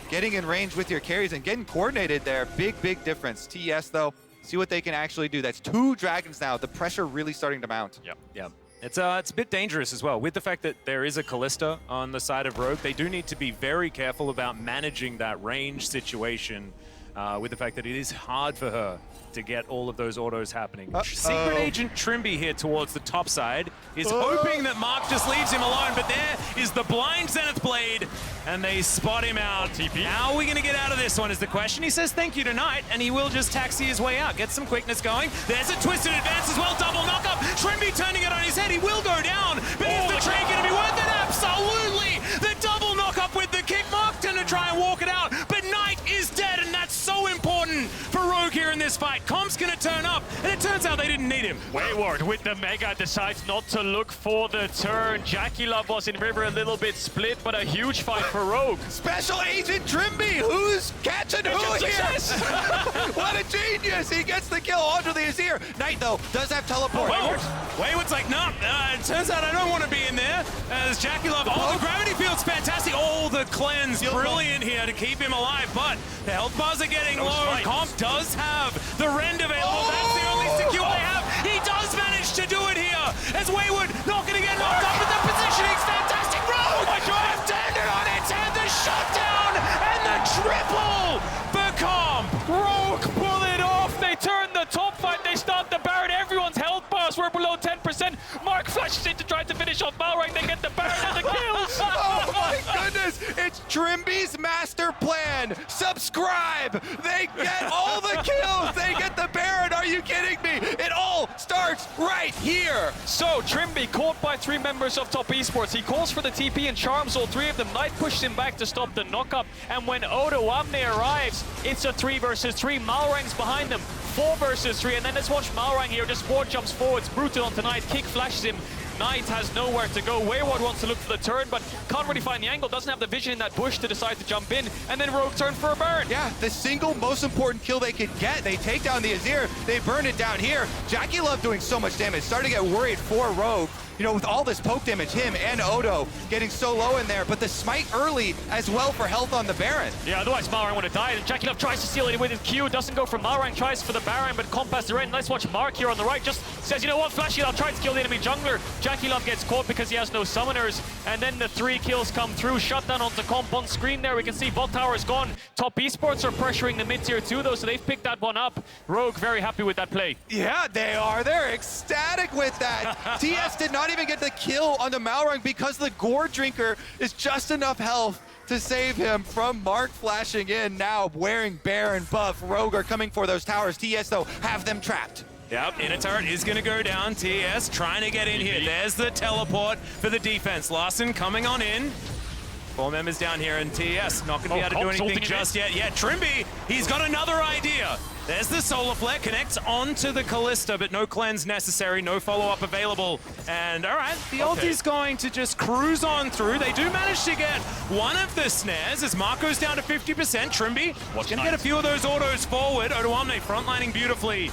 getting in range with your carries and getting coordinated there. Big, big difference. TES, though, see what they can actually do. That's 2 dragons now. The pressure really starting to mount. Yep. It's a bit dangerous as well. With the fact that there is a Kalista on the side of Rogue, they do need to be very careful about managing that range situation with the fact that it is hard for her to get all of those autos happening. Secret Agent Trymbi here towards the top side is hoping that Mark just leaves him alone, but there is the blind Zenith Blade, and they spot him out. TP. How are we going to get out of this one is the question. He says thank you to Knight, and he will just taxi his way out, get some quickness going. There's a twisted advance as well, double knockup. Trymbi turning it on his head, he will go down, but is the trade going to be worth it? Absolutely! The double knockup with the kick. Mark going to try and walk it out, but Knight is dead, and that's so important for Rogue here in this fight. Comp's going to turn up, and it turns out they didn't need him. Wayward with the Mega decides not to look for the turn. JackeyLove was in river a little bit split, but a huge fight for Rogue. Special Agent Trymbi, who's catching who here? What a genius! He gets the kill onto the Azir. Knight, though, does have teleport. Wayward's like, no, it turns out I don't want to be in there. As JackeyLove, the gravity field's fantastic. Oh, the the cleanse. Brilliant here to keep him alive, but the health bars are getting low. Comp does have the rend available. That's the only secure they have. He does manage to do it here as Wayward not going to get knocked up, but the positioning's fantastic. Rogue! Left-handed on its head, the shutdown and the triple for Comp. Rogue pull it off. They turn the top fight. They start the Baron. Everyone's health bars were below 10%. Mark flashes in to try to finish off Malrang. They get the Baron and the kills. Oh my goodness, it's Trymbi's master plan. Subscribe. They get all the kills. They get the Baron. Are you kidding me? It all starts right here. So Trymbi caught by 3 members of Top Esports. He calls for the TP and charms all 3 of them. Knight pushes him back to stop the knockup. And when Odoamne arrives, it's a 3 versus 3. Malrang's behind them. 4 versus 3. And then let's watch Malrang here. Just 4 jumps forwards. Brutal onto Knight. Kick flashes him. Knight has nowhere to go. Wayward wants to look for the turn, but can't really find the angle. Doesn't have the vision in that bush to decide to jump in. And then Rogue turn for a burn. Yeah, the single most important kill they could get. They take down the Azir. They burn it down here. JackeyLove doing so much damage. Starting to get worried for Rogue. You know, with all this poke damage, him and Odo getting so low in there, but the smite early as well for health on the Baron. Yeah, otherwise Malrang would have died, and JackeyLove tries to seal it with his Q. Doesn't go for Malrang, tries for the Baron, but Comp has the end. Let's watch Mark here on the right. Just says, you know what, Flashy, I'll try to kill the enemy jungler. JackeyLove gets caught because he has no summoners, and then the 3 kills come through. Shutdown onto Comp on screen there. We can see bot tower is gone. Top Esports are pressuring the mid-tier 2, though, so they've picked that one up. Rogue very happy with that play. Yeah, they are. They're ecstatic with that. TS did not even get the kill onto Malrang because the Gore Drinker is just enough health to save him from Mark flashing in now, wearing Baron buff. Rogue are coming for those towers. TS, though, have them trapped. Yep, inner turret is going to go down. TS trying to get in here. There's the teleport for the defense. Larssen coming on in. 4 members down here, and TS not going to be able to do anything just yet. Yeah, Trymbi, he's got another idea. There's the solar flare, connects onto the Kalista, but no cleanse necessary, no follow-up available. And all right, the ulti's going to just cruise on through. They do manage to get one of the snares as Mark goes down to 50%. Trymbi going to get a few of those autos forward. Odoamne frontlining beautifully.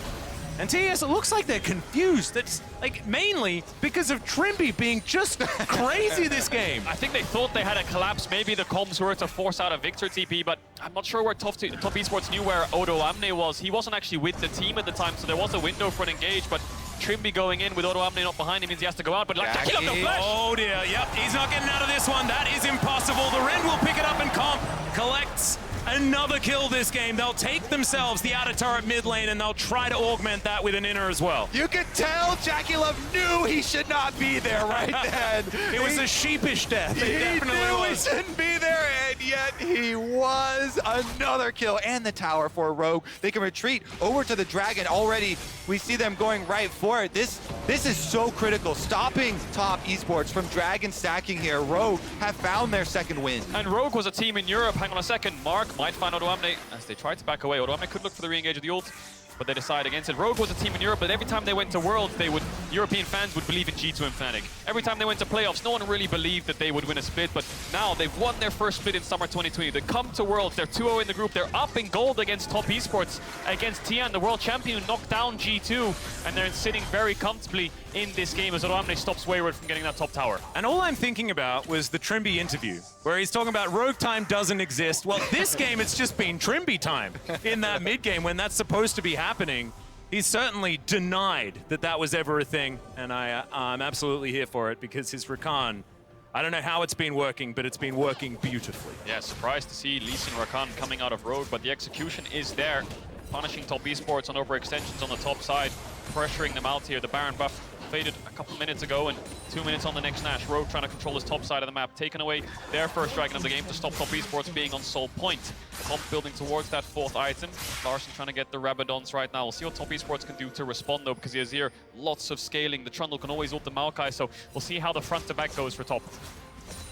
And TS, it looks like they're confused. That's like mainly because of Trymbi being just crazy this game. I think they thought they had a collapse. Maybe the comms were to force out a Viktor TP, but I'm not sure where Top Esports knew where Odoamne was. He wasn't actually with the team at the time, so there was a window for an engage, but Trymbi going in with Odoamne not behind him means he has to go out, but like JackeyLove no flash! Oh dear, yep, he's not getting out of this one. That is impossible. The Rend will pick it up and Comp collects another kill this game. They'll take themselves the outer turret mid lane and they'll try to augment that with an inner as well. You could tell JackeyLove knew he should not be there right then. It was a sheepish death. He knew he shouldn't be there, and yet he was. Another kill and the tower for Rogue. They can retreat over to the Dragon already. We see them going right for it. This is so critical. Stopping Top Esports from Dragon stacking here. Rogue have found their second win. And Rogue was a team in Europe. Hang on a second. Mark might find Odoamne as they try to back away. Odoamne could look for the re-engage of the ult, but they decide against it. Rogue was a team in Europe, but every time they went to Worlds, European fans would believe in G2 and Fnatic. Every time they went to playoffs, no one really believed that they would win a split, but now they've won their first split in summer 2020. They come to Worlds, they're 2-0 in the group, they're up in gold against Top Esports, against Tian, the world champion, who knocked down G2, and they're sitting very comfortably in this game as Odoamne stops Wayward from getting that top tower. And all I'm thinking about was the Trymbi interview, where he's talking about Rogue time doesn't exist. Well, this game, it's just been Trymbi time in that mid game when that's supposed to be happening. He's certainly denied that that was ever a thing, and I'm absolutely here for it because his Rakan, I don't know how it's been working, but it's been working beautifully. Yeah, surprised to see LeeSin Rakan coming out of Rogue, but the execution is there. Punishing Top Esports on overextensions on the top side, pressuring them out here. The Baron buff faded a couple minutes ago, and 2 minutes on the next Nash. Rogue trying to control this top side of the map, taking away their first Dragon of the game to stop Top Esports being on Soul Point. Comp building towards that 4th item. Larssen trying to get the Rabadons right now. We'll see what Top Esports can do to respond, though, because the Azir, lots of scaling. The Trundle can always ult the Maokai, so we'll see how the front to back goes for Top.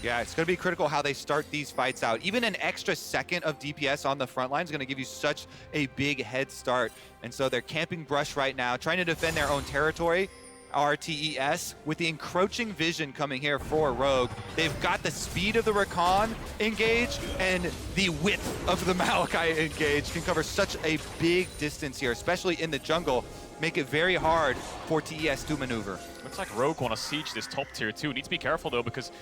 Yeah, it's going to be critical how they start these fights out. Even an extra second of DPS on the front line is going to give you such a big head start. And so they're camping brush right now, trying to defend their own territory. TES with the encroaching vision coming here for Rogue. They've got the speed of the Rakan engage and the width of the Maokai engage can cover such a big distance here, especially in the jungle. Make it very hard for TES to maneuver. Looks like Rogue want to siege this top tier 2. Need to be careful though, because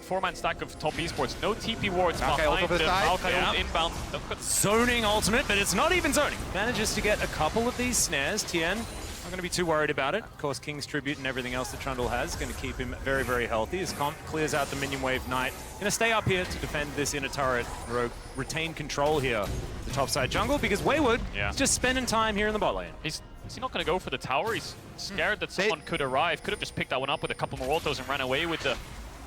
four-man stack of top esports. No TP wards Maokai behind over the them. side. Maokai Yeah. inbound. Zoning ultimate, but it's not even zoning. Manages to get a couple of these snares. Tian, not going to be too worried about it. Of course, King's Tribute and everything else that Trundle has going to keep him very, very healthy. His comp clears out the minion wave Knight. Going to stay up here to defend this inner turret. Rogue retain control here, the top side jungle, because Wayward is just spending time here in the bot lane. Is he not going to go for the tower? He's scared that someone could arrive. Could have just picked that one up with a couple more autos and ran away with the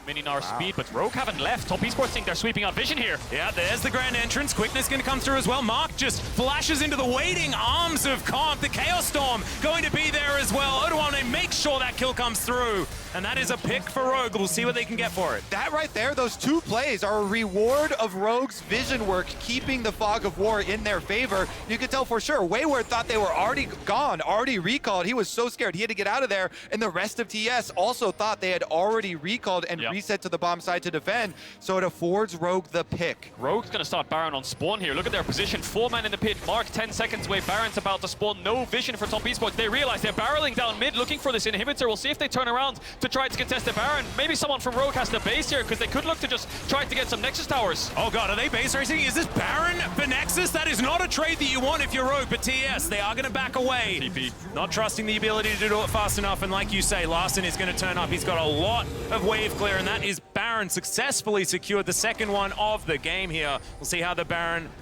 mini Gnar speed, but Rogue haven't left. Top Esports think they're sweeping out vision here. Yeah, there's the grand entrance. Quickness going to come through as well. Mark just flashes into the waiting arms of Comp. The Chaos Storm going to be there as well. Odoamne makes sure that kill comes through. And that is a pick for Rogue. We'll see what they can get for it. That right there, those two plays are a reward of Rogue's vision work, keeping the Fog of War in their favor. You could tell for sure, Wayward thought they were already gone, already recalled. He was so scared he had to get out of there. And the rest of TES also thought they had already recalled and reset to the bomb side to defend. So it affords Rogue the pick. Rogue's going to start Baron on spawn here. Look at their position. 4 men in the pit. Mark 10 seconds away. Baron's about to spawn. No vision for Top Esports. They realize they're barreling down mid, looking for this inhibitor. We'll see if they turn around to try to contest the Baron. Maybe someone from Rogue has the base here, because they could look to just try to get some Nexus towers. Oh god, are they base racing? Is this Baron for Nexus? That is not a trade that you want if you're Rogue, but TES, they are going to back away. TP. Not trusting the ability to do it fast enough, and like you say, Larssen is going to turn up. He's got a lot of wave clear, and that is Baron successfully secured the second one of the game here. We'll see how the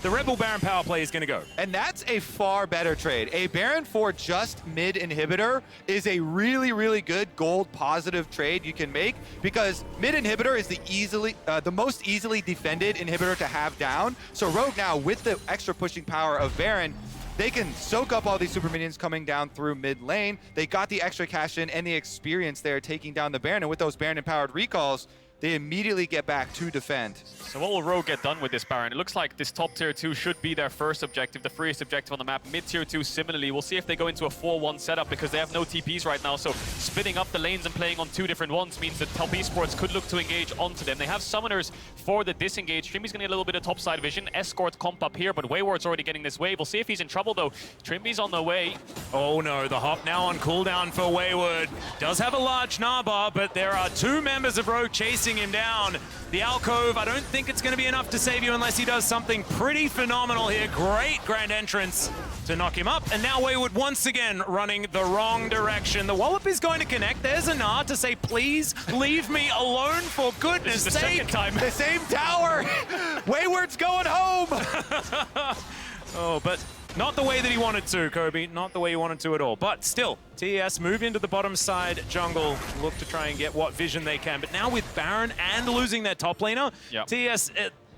Rebel Baron power play is going to go. And that's a far better trade. A Baron for just mid inhibitor is a really, really good gold positive trade you can make, because mid inhibitor is the most easily defended inhibitor to have down. So Rogue now, with the extra pushing power of Baron, they can soak up all these super minions coming down through mid lane. They got the extra cash in and the experience there taking down the Baron, and with those Baron empowered recalls, they immediately get back to defend. So what will Rogue get done with this Baron? It looks like this top tier 2 should be their first objective, the freest objective on the map. Mid tier 2 similarly. We'll see if they go into a 4-1 setup, because they have no TPs right now. So splitting up the lanes and playing on 2 different ones means that Top Esports could look to engage onto them. They have summoners for the disengage. Trymbi's going to get a little bit of top side vision. Escort comp up here, but Wayward's already getting this wave. We'll see if he's in trouble though. Trymbi's on the way. Oh no, the hop now on cooldown for Wayward. Does have a large Gnar bar, but there are 2 members of Rogue chasing him down. The alcove, I don't think it's going to be enough to save you unless he does something pretty phenomenal here. Great grand entrance to knock him up. And now Wayward once again running the wrong direction. The Wallop is going to connect. There's a Gnar to say, please leave me alone for goodness This is the sake. second time. The same tower! Wayward's going home! Oh, but not the way that he wanted to, Kobe. Not the way he wanted to at all. But still, TES move into the bottom side jungle, look to try and get what vision they can. But now with Baron and losing their top laner, TES,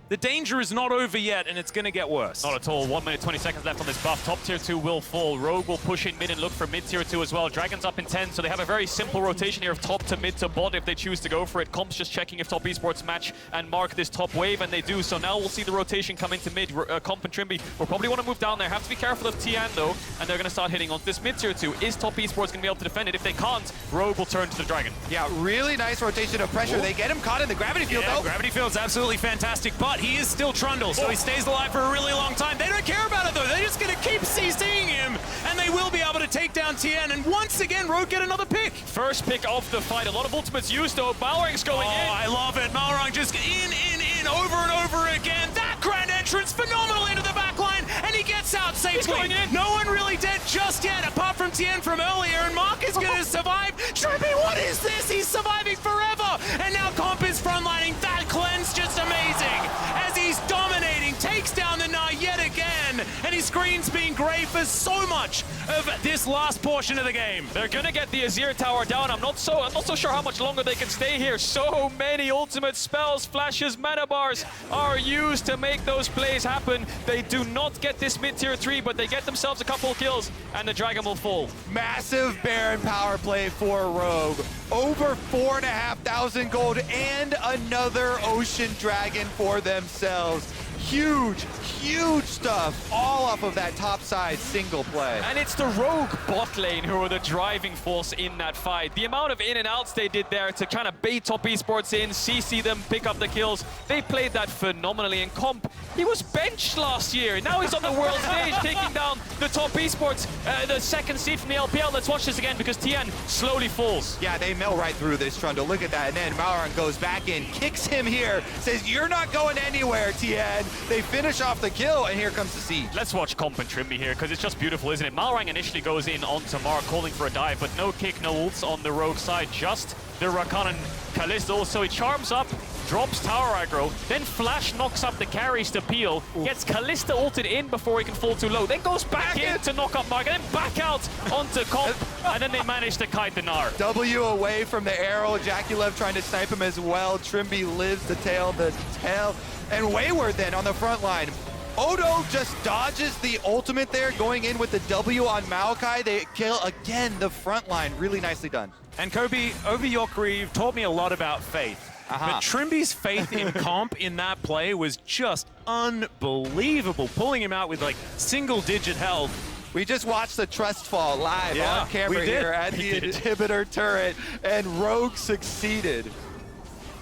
the danger is not over yet, and it's going to get worse. Not at all. 1 minute, 20 seconds left on this buff. Top tier 2 will fall. Rogue will push in mid and look for mid tier 2 as well. Dragon's up in 10, so they have a very simple rotation here of top to mid to bot if they choose to go for it. Comp's just checking if Top Esports match and mark this top wave, and they do. So now we'll see the rotation come into mid. Comp and Trymbi will probably want to move down there. Have to be careful of Tian though, and they're going to start hitting on this mid tier 2. Is Top Esports going to be able to defend it? If they can't, Rogue will turn to the Dragon. Yeah, really nice rotation of pressure. They get him caught in the gravity field though. Gravity field's absolutely fantastic, but he is still Trundle, so he stays alive for a really long time. They don't care about it though. They're just going to keep CCing him, and they will be able to take down Tian. And once again, Rogue get another pick. First pick of the fight. A lot of ultimates used though. Malrang's going in. I love it. Malrang just in, over and over again. That grand entrance, phenomenal into the back line, and he gets out safely. going in. No one really dead just yet, apart from Tian from earlier, and Mark is going to survive. Trymbi, what is this? He's surviving forever, and now Comp is frontlining. That cleanse just amazing, as he's dominating, takes down the Gnar yet again, and his screen's been great for so much of this last portion of the game. They're gonna get the Azir tower down. I'm not so sure how much longer they can stay here. So many ultimate spells, flashes, mana bars are used to make those plays happen. They do not get this mid tier 3, but they get themselves a couple kills, and the Dragon will fall. Massive Baron power play for Rogue. Over 4,500 gold and another Ocean Dragon for themselves. huge, huge stuff all off of that top side single play. And it's the rogue bot lane who are the driving force in that fight. The amount of in and outs they did there to kind of bait Top Esports in, CC them, pick up the kills, they played that phenomenally. And Comp, he was benched last year. Now he's on the world stage taking down the Top Esports, the second seed from the LPL. Let's watch this again because Tian slowly falls. Yeah, they mill right through this, Trundle. Look at that. And then Malrang goes back in, kicks him here, says, you're not going anywhere, Tian. They finish off the kill, and here comes the siege. Let's watch Comp and Trymbi here because it's just beautiful, isn't it? Malrang initially goes in onto Mark, calling for a dive, but no kick, no ults on the rogue side, just the Rakan and Kalista. Also, he charms up, drops tower aggro, then Flash knocks up the carries to Peel, gets Kalista ulted in before he can fall too low, then goes back in to knock up Mark, and then back out onto Comp, and then they manage to kite the Gnar. W away from the arrow. JackeyLove trying to snipe him as well. Trymbi lives to tail the tail. And Wayward then on the front line. Odo just dodges the ultimate there, going in with the W on Maokai. They kill again the front line. Really nicely done. And Kobe, over your career, you've taught me a lot about faith. But Trymbi's faith in Comp in that play was just unbelievable, pulling him out with like single-digit health. We just watched the trust fall live Yeah, on camera we did. here at the inhibitor turret, and Rogue succeeded.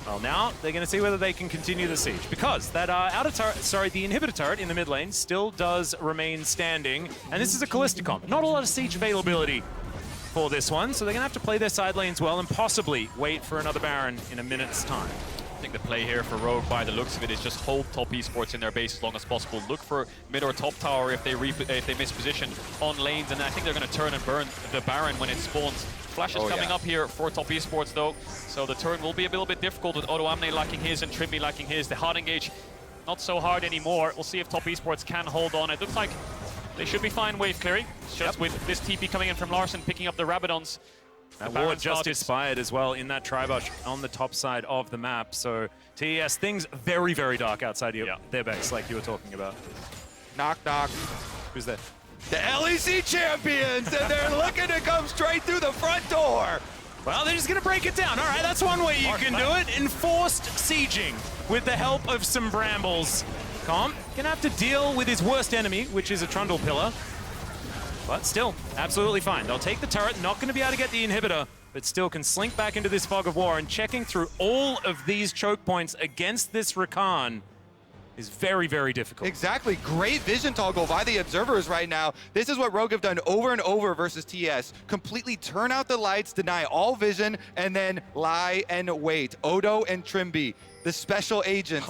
Well, now they're going to see whether they can continue the siege, because that the inhibitor turret in the mid lane still does remain standing, and this is a Kalista comp. Not a lot of siege availability for this one, so they're going to have to play their side lanes well and possibly wait for another Baron in a minute's time. I think the play here for Rogue, by the looks of it, is just hold Top Esports in their base as long as possible. Look for mid or top tower if they miss position on lanes, and I think they're going to turn and burn the Baron when it spawns. Flash is coming up here for Top Esports though, so the turn will be a little bit difficult with Odoamne lacking his and Trymbi lacking his. The hard engage, not so hard anymore. We'll see if Top Esports can hold on. It looks like they should be fine wave clearing. It's just with this TP coming in from Larssen, picking up the Rabadons. That Ward just expired as well in that Tribush on the top side of the map. So TES, things very, very dark outside their base, like you were talking about. Knock, knock. Who's there? The LEC champions, and they're looking to come straight through the front door. Well, they're just going to break it down. All right, that's one way you can do it. Enforced sieging with the help of some brambles. Comp going to have to deal with his worst enemy, which is a Trundle pillar. But still, absolutely fine. They'll take the turret, not going to be able to get the inhibitor, but still can slink back into this fog of war, and checking through all of these choke points against this Rakan is very, very difficult. Exactly. Great vision toggle by the observers right now. This is what Rogue have done over and over versus TS. Completely turn out the lights, deny all vision, and then lie and wait. Odo and Trymbi, the special agents.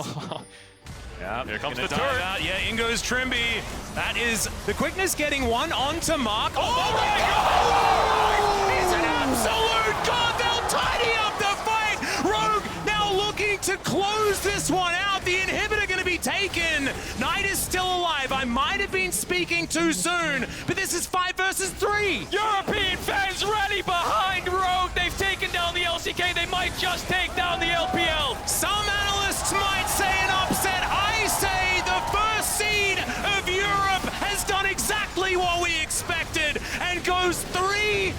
Yeah, here comes the turret. turret. Yeah, in goes Trymbi. That is the quickness getting one onto Mark. Oh my God! He's an absolute god. They'll tidy up the fight. Rogue now looking to close this one out. The inhibitor going to be taken. Knight is still alive. I might have been speaking too soon, but this is 5 versus 3. European fans rally behind Rogue. They've taken down the LCK. They might just take down the LPL. Some analysts might say an upset. I say the first seed of Europe has done exactly what we expected and goes 3-0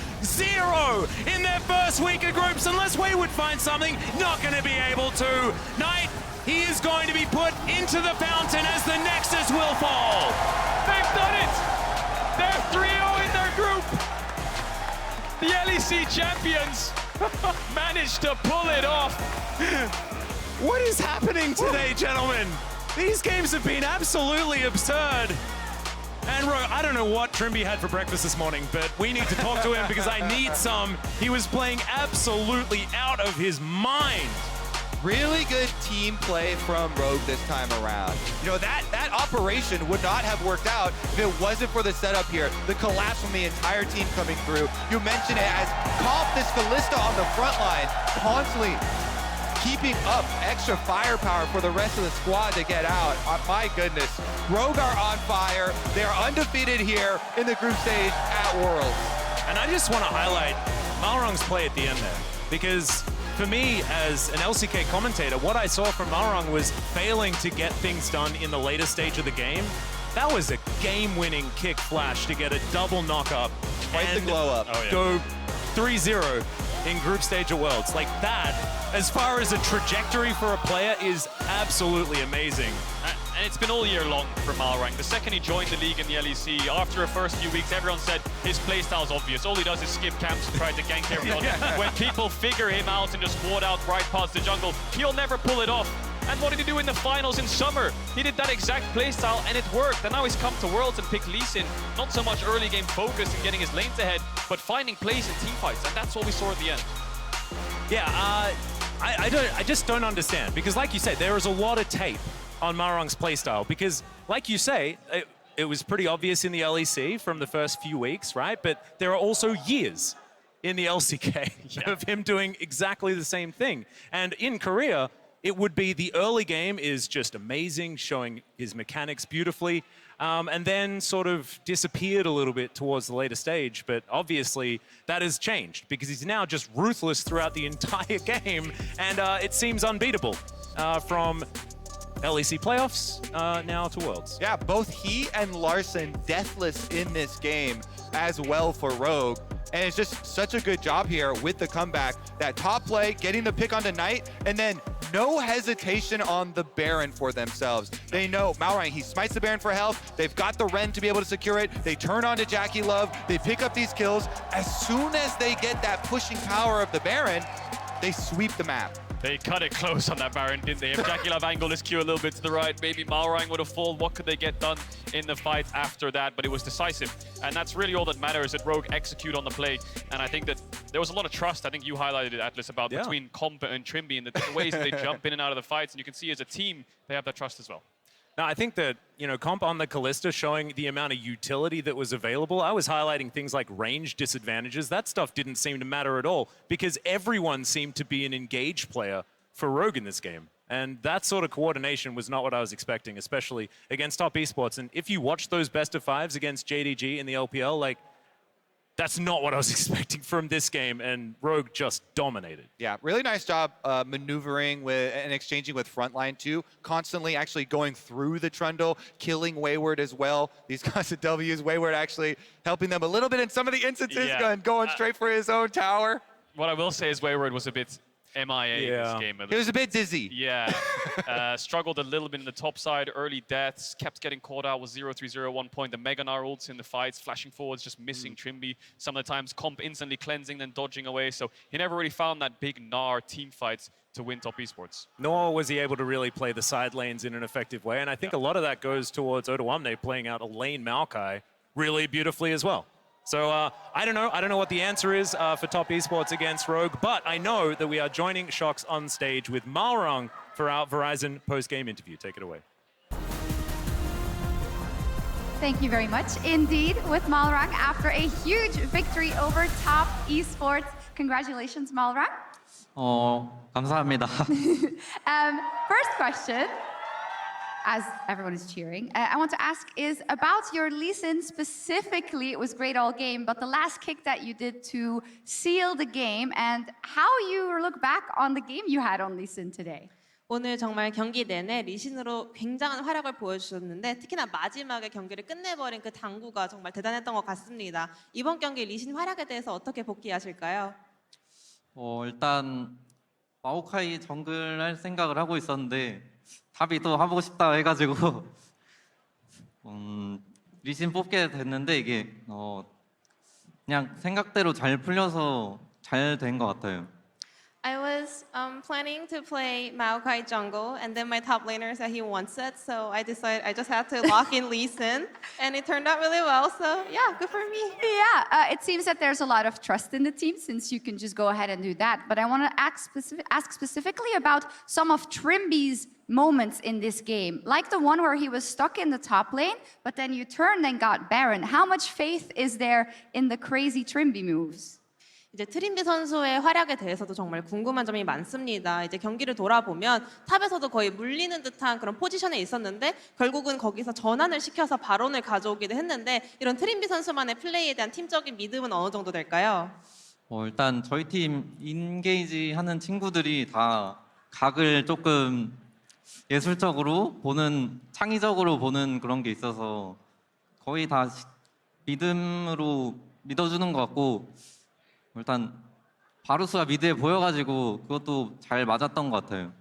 in their first week of groups. Unless Wayward finds something, not going to be able to. Knight, he is going to be put into the fountain as the Nexus will fall. They've done it. They're 3-0 in their group. The LEC champions managed to pull it off. What is happening today, gentlemen? These games have been absolutely absurd. And I don't know what Trymbi had for breakfast this morning, but we need to talk to him because I need some. He was playing absolutely out of his mind. Really good team play from Rogue this time around. You know, that operation would not have worked out if it wasn't for the setup here. The collapse from the entire team coming through. You mentioned it as Comp, this Kalista on the front line, constantly keeping up extra firepower for the rest of the squad to get out. My goodness, Rogue are on fire. They're undefeated here in the group stage at Worlds. And I just want to highlight Malrang's play at the end there, because for me, as an LCK commentator, what I saw from Malrang was failing to get things done in the later stage of the game. That was a game-winning kick flash to get a double knock-up Quite the glow-up. Go 3-0 in group stage of Worlds. Like that, as far as a trajectory for a player, is absolutely amazing. And it's been all year long for Malrang. The second he joined the league in the LEC, after a first few weeks, everyone said his playstyle's obvious. All he does is skip camps and try to gank everyone. When people figure him out and just ward out right past the jungle, he'll never pull it off. And what did he do in the finals in summer? He did that exact playstyle and it worked. And now he's come to Worlds and picked LeeSin. Not so much early game focus and getting his lanes ahead, but finding plays in teamfights. And that's what we saw at the end. Yeah, I just don't understand, because like you said, there is a lot of tape on Malrang's playstyle, because like you say, it was pretty obvious in the LEC from the first few weeks, right? But there are also years in the LCK of him doing exactly the same thing. And in Korea, it would be the early game is just amazing, showing his mechanics beautifully, and then sort of disappeared a little bit towards the later stage. But obviously, that has changed because he's now just ruthless throughout the entire game, and it seems unbeatable from LEC playoffs now to Worlds. Yeah, both he and Larssen deathless in this game as well for Rogue. And it's just such a good job here with the comeback. That top play, getting the pick onto Knight, and then no hesitation on the Baron for themselves. They know Malrang, he smites the Baron for health. They've got the Ren to be able to secure it. They turn on to JackeyLove. They pick up these kills. As soon as they get that pushing power of the Baron, they sweep the map. They cut it close on that Baron, didn't they? If JackeyLove angled his Q a little bit to the right, maybe Malrang would have fallen. What could they get done in the fight after that? But it was decisive. And that's really all that matters, that Rogue execute on the play. And I think that there was a lot of trust, I think you highlighted it, Atlas, about between Comp and Trymbi and the different ways that they jump in and out of the fights. And you can see as a team, they have that trust as well. No, I think that, you know, Comp on the Kalista showing the amount of utility that was available. I was highlighting things like range disadvantages. That stuff didn't seem to matter at all because everyone seemed to be an engaged player for Rogue in this game. And that sort of coordination was not what I was expecting, especially against top esports. And if you watch those best of fives against JDG in the LPL, like, that's not what I was expecting from this game, and Rogue just dominated. Yeah, really nice job maneuvering with and exchanging with frontline too. Constantly actually going through the Trundle, killing Wayward as well. These kinds of W's, Wayward actually helping them a little bit in some of the instances, going straight for his own tower. What I will say is Wayward was a bit MIA in this game. He was a bit dizzy. Yeah, struggled a little bit in the top side, early deaths, kept getting caught out with 0-3-0 at one point. The Mega Gnar ults in the fights, flashing forwards, just missing Trymbi. Some of the times Comp instantly cleansing, then dodging away. So he never really found that big Gnar team fights to win top esports. Nor was he able to really play the side lanes in an effective way. And I think a lot of that goes towards Odoamne playing out a lane Maokai really beautifully as well. So I don't know what the answer is for top esports against Rogue, but I know that we are joining Shox on stage with Malrang for our Verizon post-game interview. Take it away. Thank you very much indeed with Malrang after a huge victory over top esports. Congratulations, Malrang. 감사합니다. First question, as everyone is cheering, I want to ask is about your LeeSin specifically. It was great all game, but the last kick that you did to seal the game and how you look back on the game you had on LeeSin today. 오늘 정말 경기 내내 리신으로 굉장한 활약을 보여주셨는데 특히나 마지막에 경기를 끝내버린 그 당구가 정말 대단했던 것 같습니다. 이번 경기 리신 활약에 대해서 어떻게 복귀하실까요? 일단 마오카이 정글 할 생각을 하고 있었는데 탑이 또 해보고 싶다 해가지고 리신 뽑게 됐는데 이게 그냥 생각대로 잘 풀려서 잘 된 것 같아요. I was planning to play Maokai jungle, and then my top laner said he wants it, so I decided I just had to lock in LeeSin, and it turned out really well, so yeah, good for me. Yeah, it seems that there's a lot of trust in the team since you can just go ahead and do that. But I want to ask specifically about some of Trymbi's moments in this game, like the one where he was stuck in the top lane, but then you turned and got Baron. How much faith is there in the crazy Trymbi moves? 이제 트림비 선수의 활약에 대해서도 정말 궁금한 점이 많습니다. 이제 경기를 돌아보면 탑에서도 거의 물리는 듯한 그런 포지션에 있었는데 결국은 거기서 전환을 시켜서 바론을 가져오기도 했는데 이런 트림비 선수만의 플레이에 대한 팀적인 믿음은 어느 정도 될까요? 일단 저희 팀 인게이지 하는 친구들이 다 각을 조금 예술적으로 보는, 창의적으로 보는 그런 게 있어서 거의 다 믿음으로 믿어주는 것 같고 일단 바루스가 미드에 보여가지고 그것도 잘 맞았던 것 같아요.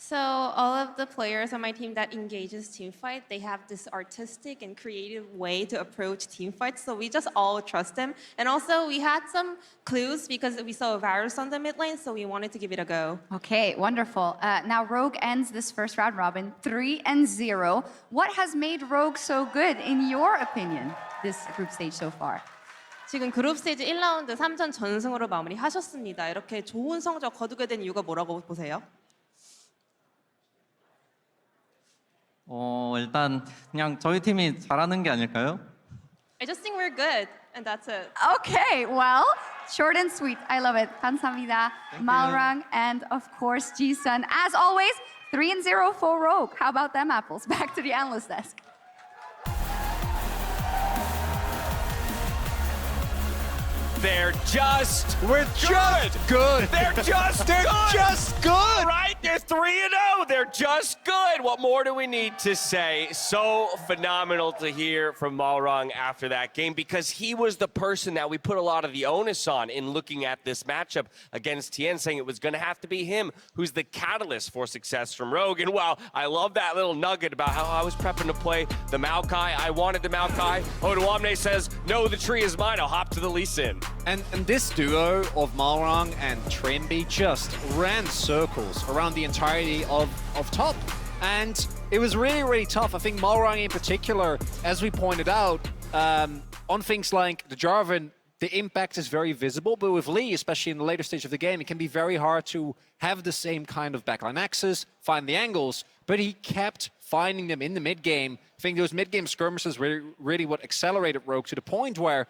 So all of the players on my team that engages team fight, they have this artistic and creative way to approach team fights. So we just all trust them. And also we had some clues because we saw Varus on the mid lane, so we wanted to give it a go. Okay, wonderful. Now Rogue ends this first round robin 3-0. What has made Rogue so good in your opinion this group stage so far? 지금 그룹 스테이지 1라운드 3전 전승으로 마무리하셨습니다. 이렇게 좋은 성적 거두게 된 이유가 뭐라고 보세요? 일단 그냥 저희 팀이 잘하는 게 아닐까요? I just think we're good, and that's it. Okay, well, short and sweet. I love it. 감사합니다. Malrang and of course Ji-sun. As always, 3-0 for Rogue. How about them apples? Back to the analyst desk. They're just good. They're just good. Right? They're 3-0. They're just good. What more do we need to say? So phenomenal to hear from Malrang after that game because he was the person that we put a lot of the onus on in looking at this matchup against Tian, saying it was going to have to be him who's the catalyst for success from Rogue. And wow, I love that little nugget about how I was prepping to play the Maokai. I wanted the Maokai. Odoamne says, no, the tree is mine. I'll hop to the LeeSin. And this duo of Malrang and Trymbi just ran circles around the entirety of top. And it was really, really tough. I think Malrang in particular, as we pointed out, on things like the Jarvan, the impact is very visible, but with Lee, especially in the later stage of the game, it can be very hard to have the same kind of backline access, find the angles, but he kept finding them in the mid-game. I think those mid-game skirmishes were really what accelerated Rogue to the point where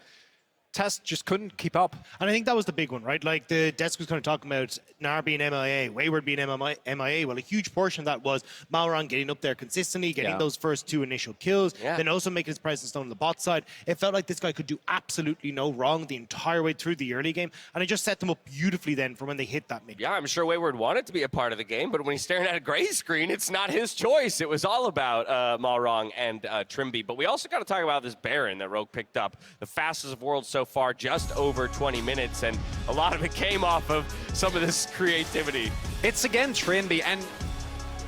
TES just couldn't keep up. And I think that was the big one, right? Like the desk was kind of talking about Gnar being MIA, Wayward being MIA. Well, a huge portion of that was Malrang getting up there consistently, getting those first 2 initial kills, then also making his presence known on the bot side. It felt like this guy could do absolutely no wrong the entire way through the early game. And it just set them up beautifully then for when they hit that mid. Yeah, I'm sure Wayward wanted to be a part of the game, but when he's staring at a gray screen, it's not his choice. It was all about Malrang and Trymbi. But we also got to talk about this Baron that Rogue picked up. The fastest of worlds so far, just over 20 minutes, and a lot of it came off of some of this creativity. It's again Trymbi, and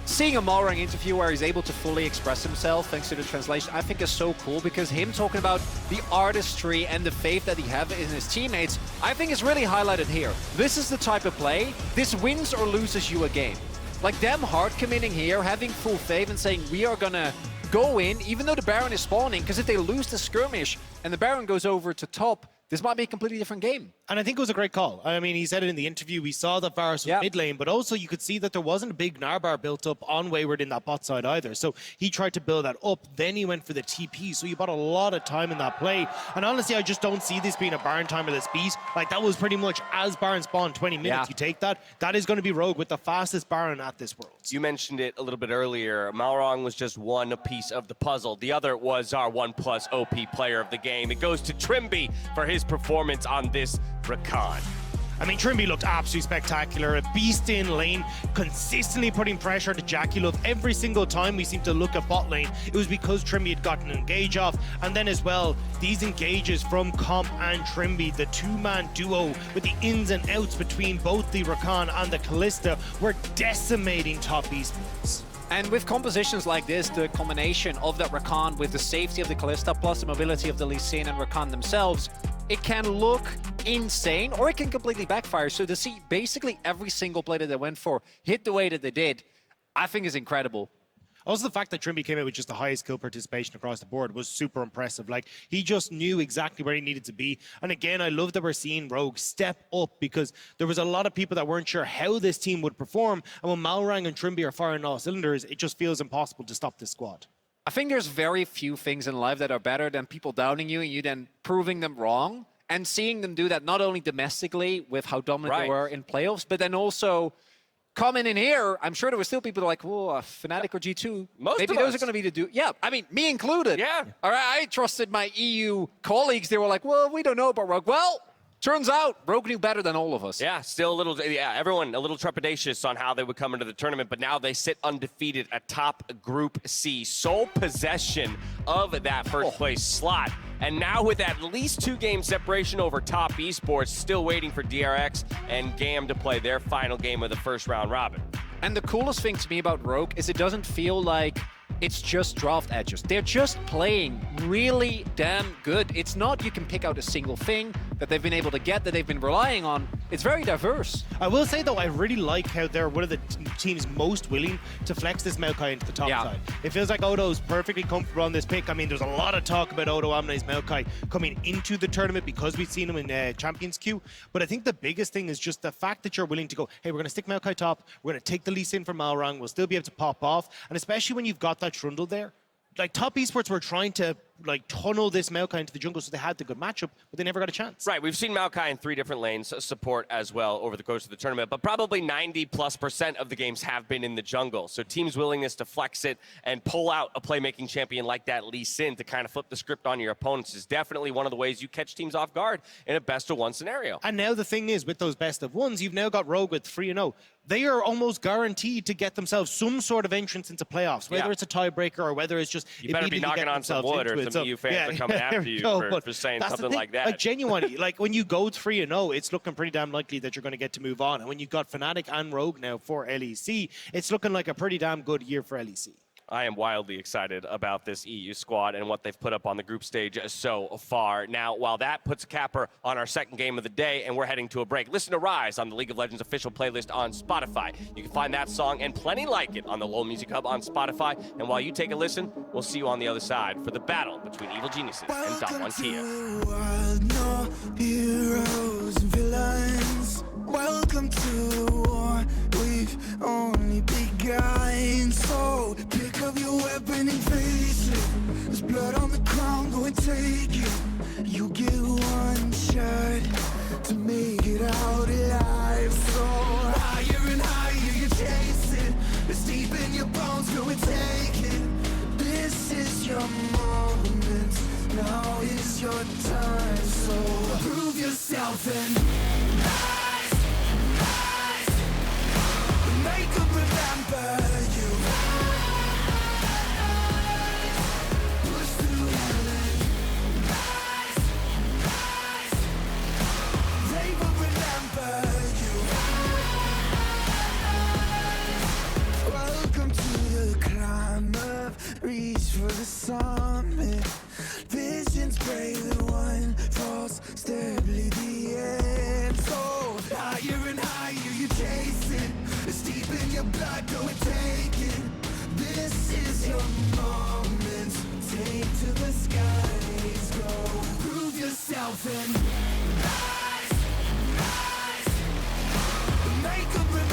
seeing a Malrang interview where he's able to fully express himself thanks to the translation, I think is so cool because him talking about the artistry and the faith that he has in his teammates, I think is really highlighted here. This is the type of play, this wins or loses you a game. Like them hard committing here, having full faith and saying we are gonna go in, even though the Baron is spawning, because if they lose the skirmish and the Baron goes over to top, this might be a completely different game. And I think it was a great call. I mean, he said it in the interview. We saw that Varus was mid lane, but also you could see that there wasn't a big Gnar bar built up on Wayward in that bot side either. So he tried to build that up. Then he went for the TP. So you bought a lot of time in that play. And honestly, I just don't see this being a Baron timer that's beat. Like that was pretty much as Baron spawned 20 minutes. You take that. That is going to be Rogue with the fastest Baron at this world. You mentioned it a little bit earlier. Malrang was just one piece of the puzzle. The other was our 1+ OP player of the game. It goes to Trymbi for his performance on this Rakan. I mean, Trymbi looked absolutely spectacular. A beast in lane, consistently putting pressure to JackeyLove. Every single time we seem to look at bot lane, it was because Trymbi had gotten an engage off. And then as well, these engages from Comp and Trymbi, the 2-man duo with the ins and outs between both the Rakan and the Kalista, were decimating top esports. And with compositions like this, the combination of that Rakan with the safety of the Kalista plus the mobility of the LeeSin and Rakan themselves, it can look insane or it can completely backfire. So to see basically every single play that they went for hit the way that they did, I think is incredible. Also, the fact that Trymbi came out with just the highest kill participation across the board was super impressive. Like, he just knew exactly where he needed to be. And again, I love that we're seeing Rogue step up because there was a lot of people that weren't sure how this team would perform. And when Malrang and Trymbi are firing all cylinders, it just feels impossible to stop this squad. I think there's very few things in life that are better than people doubting you and you then proving them wrong. And seeing them do that not only domestically with how dominant they were in playoffs, but then also coming in here, I'm sure there were still people that are like, whoa, Fnatic or G2. Maybe those are going to be the do. Yeah, I mean, me included. Yeah. All right, I trusted my EU colleagues. They were like, well, we don't know about Rogue. Well, turns out Rogue knew better than all of us. Yeah, still a little, everyone a little trepidatious on how they would come into the tournament, but now they sit undefeated atop Group C. Sole possession of that first place slot. And now with at least 2-game separation over top esports, still waiting for DRX and GAM to play their final game of the first round robin. And the coolest thing to me about Rogue is it doesn't feel like it's just draft edges. They're just playing really damn good. It's not you can pick out a single thing that they've been able to get, that they've been relying on. It's very diverse. I will say, though, I really like how they're one of the teams most willing to flex this Maokai into the top side. It feels like Odo's perfectly comfortable on this pick. I mean, there's a lot of talk about Odoamne's Maokai coming into the tournament because we've seen him in Champions Queue. But I think the biggest thing is just the fact that you're willing to go, hey, we're going to stick Maokai top, we're going to take the LeeSin from Malrang, we'll still be able to pop off. And especially when you've got that Trundle there, like top esports were trying to like tunnel this Maokai into the jungle so they had the good matchup, but they never got a chance. Right, we've seen Maokai in 3 different lanes support as well over the course of the tournament, but probably 90+% of the games have been in the jungle. So teams' willingness to flex it and pull out a playmaking champion like that LeeSin to kind of flip the script on your opponents is definitely one of the ways you catch teams off guard in a best-of-1 scenario. And now the thing is, with those best-of-1s, you've now got Rogue with 3-0. They are almost guaranteed to get themselves some sort of entrance into playoffs, whether it's a tiebreaker or whether it's just you better be knocking on some wood or some EU fans are coming after you for saying something like that. Like genuinely, like when you go 3-0, it's looking pretty damn likely that you're going to get to move on. And when you've got Fnatic and Rogue now for LEC, it's looking like a pretty damn good year for LEC. I am wildly excited about this EU squad and what they've put up on the group stage so far. Now, while that puts a capper on our second game of the day and we're heading to a break, listen to Rise on the League of Legends official playlist on Spotify. You can find that song and plenty like it on the LoL Music Hub on Spotify. And while you take a listen, we'll see you on the other side for the battle between Evil Geniuses and Don Tia. No heroes and villains. Welcome to war. We've only begun. So pick up your weapon and face it. There's blood on the ground, go and take it. You get one shot to make it out alive. So higher and higher you chase it. It's deep in your bones, go and take it. This is your moment. Now is your time. So prove yourself and rise, rise. Make them remember you. Push through hell. Rise, rise. They will remember you. Welcome to the climb up. Reach for the summit. Visions break the one false step, lead the end. So higher and higher you chase it. It's deep in your blood, go and take it. This is your moment. Take to the skies, go. Prove yourself and rise, rise. Make them remember.